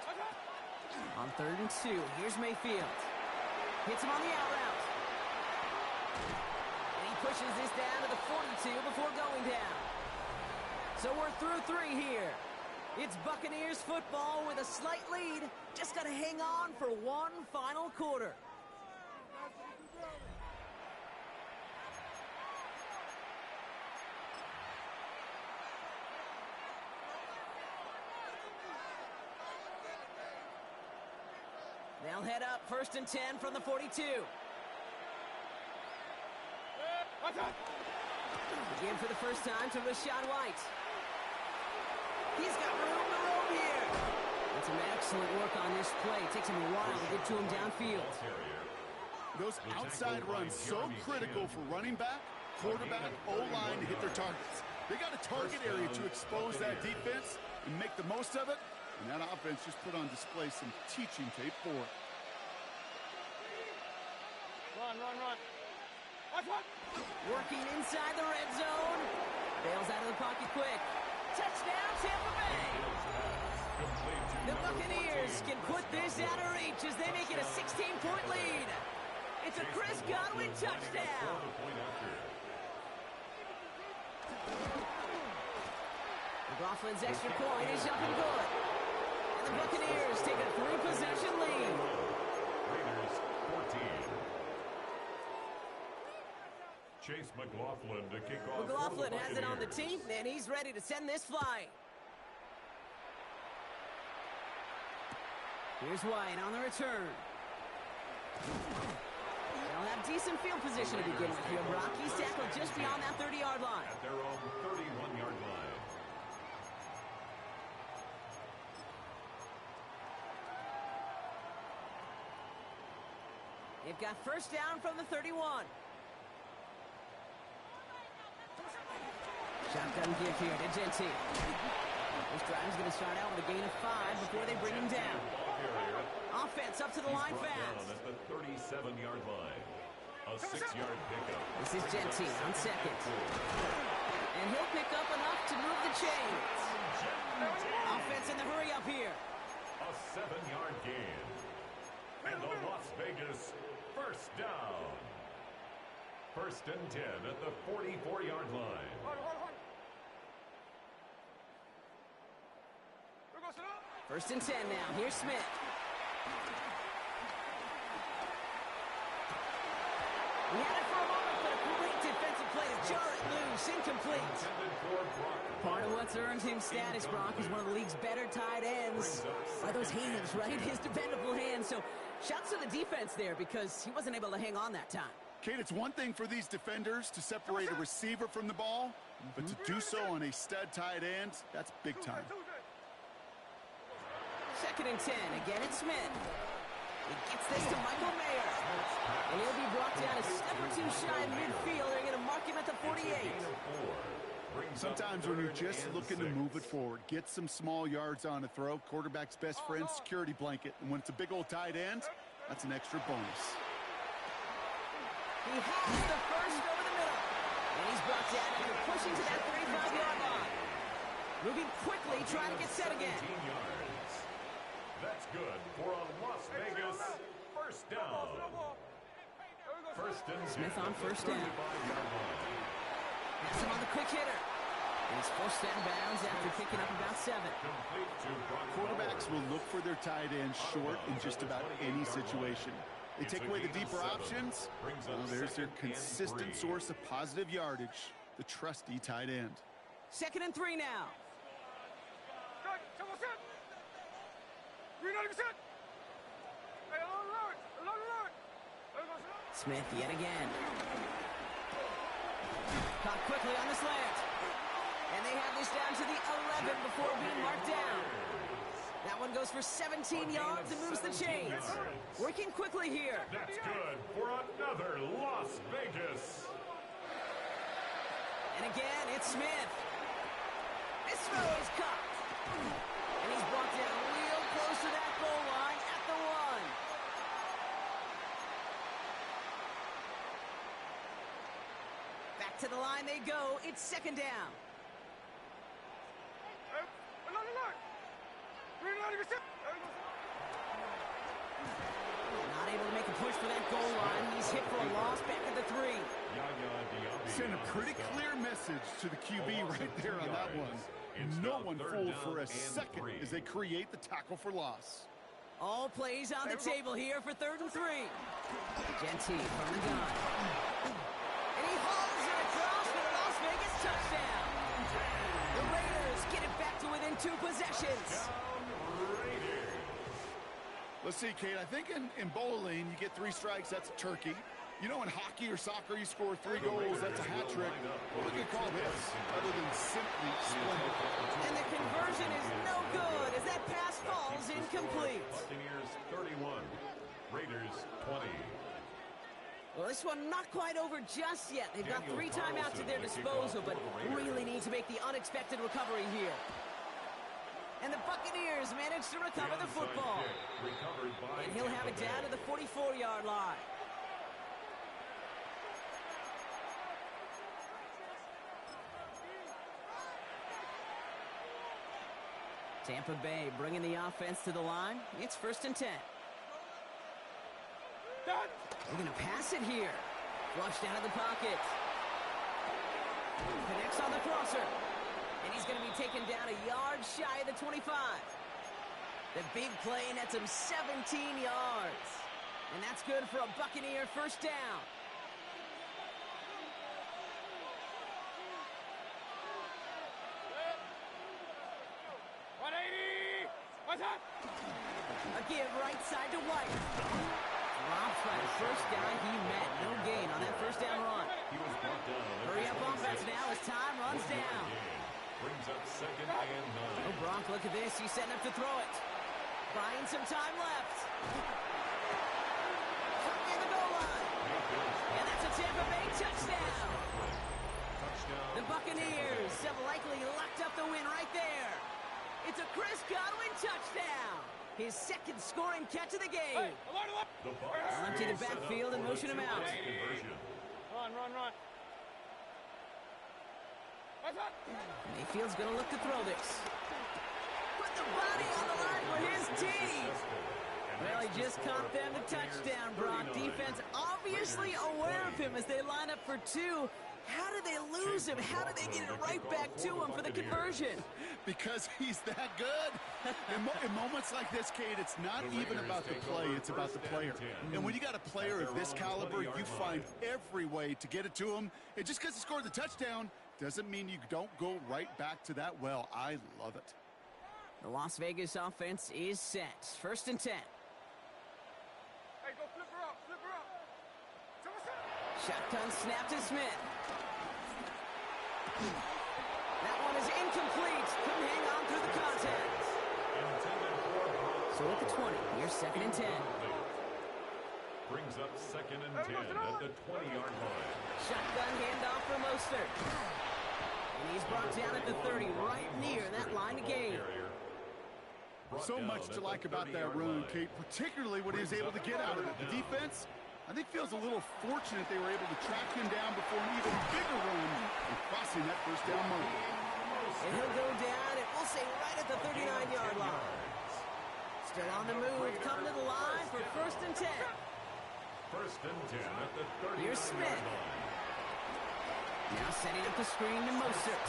On 3rd and 2, here's Mayfield. Hits him on the out route. And he pushes this down to the 42 before going down. So we're through 3 here. It's Buccaneers football with a slight lead. Just got to hang on for one final quarter. They'll head up 1st and 10 from the 42. Again for the first time to Rashad White. He's got room to roam here. And some excellent work on this play. It takes him a while to get to him downfield. Those outside runs so critical for running back, quarterback, O-line to hit their targets. They got a target area to expose that defense and make the most of it. And that offense just put on display some teaching tape for it. Run. Working inside the red zone. Bails out of the pocket quick. Touchdown, Tampa Bay. The Buccaneers can put this out of reach as they make it a 16-point lead. It's a Chris Godwin touchdown. McLaughlin's extra point is up and good. And the Buccaneers take a 3-possession lead. Raiders 14. Chase McLaughlin to kick off. McLaughlin has it on the team, and he's ready to send this flying. Here's White on the return. They'll have decent field position to begin with here. Brock, he's tackled just beyond that 30-yard line. At their own 31-yard line. They've got first down from the 31. Shotgun give here to Genty. This drive is going to start out with a gain of 5 before they bring him down. Offense up to the line fast. At the 37-yard line. A 6-yard pickup. This is Genty on 2nd. And he'll pick up enough to move the chains. Offense in the hurry up here. A 7-yard gain. And the Las Vegas first down. 1st and 10 at the 44-yard line. First and 10 now. Here's Smith. He had it for a moment, but a great defensive play to jar it loose. Incomplete. Part of what's earned him status, Brock, is one of the league's better tight ends. Are those hands, right? His dependable hands. So shouts to the defense there because he wasn't able to hang on that time. Kate, it's one thing for these defenders to separate a receiver from the ball, but to do so on a stud tight end, that's big time. 2nd and 10. Again, it's Smith. He gets this to Michael Mayer. And he'll be brought down a step or 2 shy of midfield. They're going to mark him at the 48. Sometimes when you're just looking to move it forward, get some small yards on a throw, quarterback's best friend, security blanket. And when it's a big old tight end, that's an extra bonus. He has the first over the middle. And he's brought down after pushing to that 35-yard line. Moving quickly, trying to get set again. That's good for a Las Vegas first down. Smith on first down. Has him on the quick hitter. And he's forced out of bounds after picking up about 7. Quarterbacks will look for their tight end short in just about any situation. They take away the deeper options. Well, there's their consistent source of positive yardage, the trusty tight end. 2nd and 3 now. Smith yet again. Caught quickly on the slant. And they have this down to the 11 before being marked down. That one goes for 17 yards and moves the chains. Working quickly here. That's good for another Las Vegas. And again, it's Smith. This throw is caught. And he's brought down real close to that goal line at the 1. Back to the line they go. It's 2nd down. Not able to make a push for that goal line. He's hit for a loss back at the 3. Send a pretty clear message to the QB right there on that one. No one fooled for a second as they create the tackle for loss. All plays on the table here for 3rd and 3. Genty from the gun. And he hauls it across for the Las Vegas touchdown. The Raiders get it back to within 2 possessions. Let's see, Kate. I think in bowling, you get 3 strikes, that's a turkey. You know, in hockey or soccer, you score 3 goals, that's a hat trick. What do you call this other than simply splendid? And the conversion is no good as that pass falls incomplete. Buccaneers 31, Raiders 20. Well, this one not quite over just yet. They've got 3 timeouts at their disposal, but really need to make the unexpected recovery here. And the Buccaneers manage to recover the football. And he'll have it down to the 44-yard line. Tampa Bay bringing the offense to the line. It's 1st and 10. They're going to pass it here. Flushed out of the pocket. Connects on the crosser. And he's going to be taken down a yard shy of the 25. The big play nets him 17 yards. And that's good for a Buccaneer 1st down. A give right side to White. Drops by the 1st down he met. No gain on that 1st down run. Hurry up offense now as time runs down. Brings up 2nd and 9. Oh, Gronk, look at this. He's setting up to throw it. Buying some time left. Near the goal line. And that's a Tampa Bay touchdown. The Buccaneers have likely locked up the win right there. It's a Chris Godwin touchdown. His 2nd scoring catch of the game. Empty the backfield and motion him out. Run. Mayfield's going to look to throw this. Put the body on the line for his team. Well, he just caught them the touchdown, Brock. Defense obviously aware of him as they line up for 2. How did they lose him? How did they get it right back to him for the conversion? Because he's that good. In moments like this, Kate, it's not even about the play, it's about the player. And when you got a player of this caliber, you find every way to get it to him. And just because he scored the touchdown doesn't mean you don't go right back to that well. I love it. The Las Vegas offense is set. 1st and 10. Hey, go flip her up. Shotgun snap to Smith. That one is incomplete. Couldn't hang on through the contact. So at the 20, here's 2nd and 10. Brings up 2nd and 10 at the 20-yard line. Shotgun handoff for Mostert. And he's brought down at the 30, right near that line of game. So much to like about that run, Kate, particularly what he was able to get out of it. The defense, I think, feels a little fortunate they were able to track him down before an even bigger run and crossing that 1st down mark. And he'll go down, and we'll say right at the 39-yard line. Still on the move, coming to the line for 1st and 10. 1st and 10 at the 39-yard Here's Smith. line. Now setting up the screen to Mostert.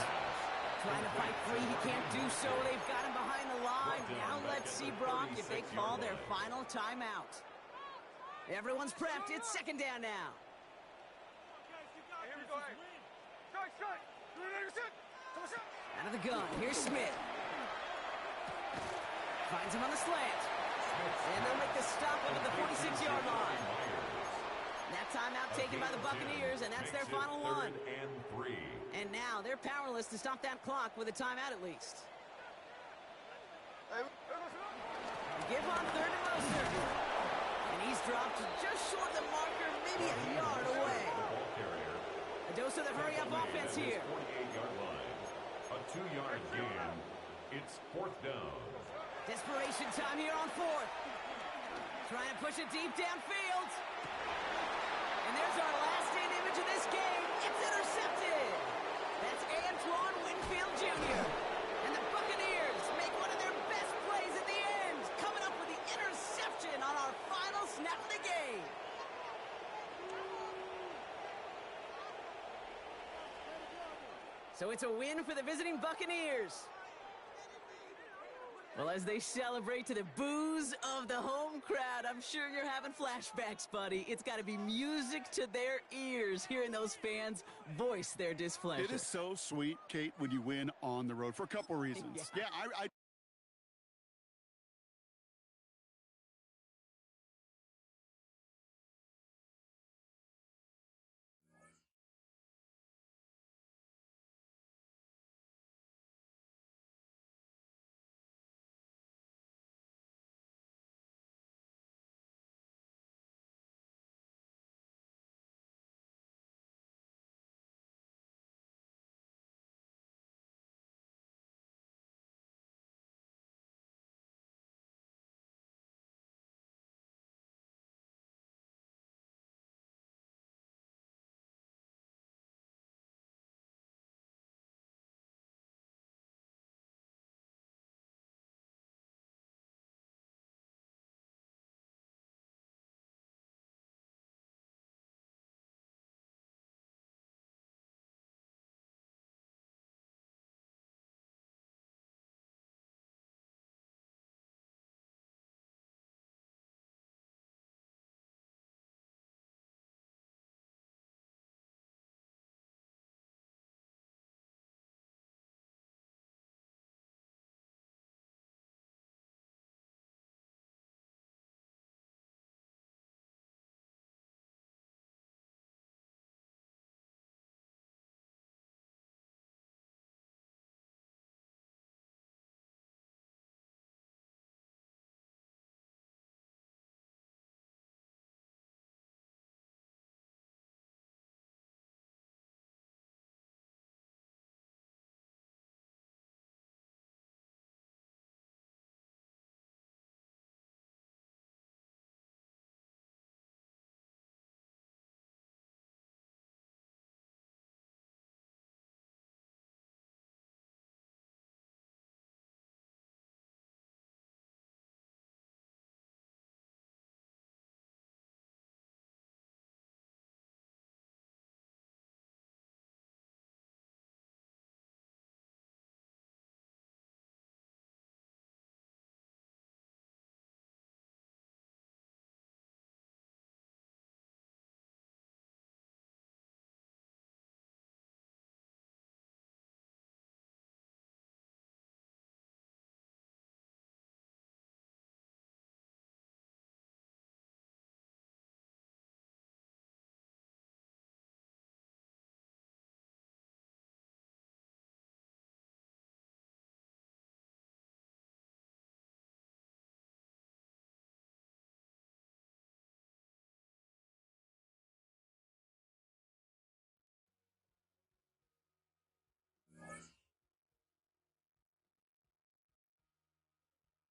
Trying to fight free, he can't do so. They've got him behind the line. Now let's see, Brock, if they call their final timeout. Everyone's prepped. It's second down now. Out of the gun. Here's Smith. Finds him on the slant. And they'll make the stop under the 46-yard line. That timeout taken by the Buccaneers, and that's their final one. And now they're powerless to stop that clock with a timeout at least. Give on third and Moser. And he's dropped just short of the marker, maybe a yard away. A dose of the hurry-up offense here. A 2-yard gain. It's fourth down. Desperation time here on fourth. Trying to push it deep downfield. And there's our last-in image of this game. It's intercepted. That's Antoine Winfield Jr. And the Buccaneers make one of their best plays at the end, coming up with the interception on our final snap of the game. So it's a win for the visiting Buccaneers. Well, as they celebrate to the boos of the home crowd, I'm sure you're having flashbacks, buddy. It's got to be music to their ears, hearing those fans voice their displeasure. It is so sweet, Kate, when you win on the road for a couple reasons. Yeah. I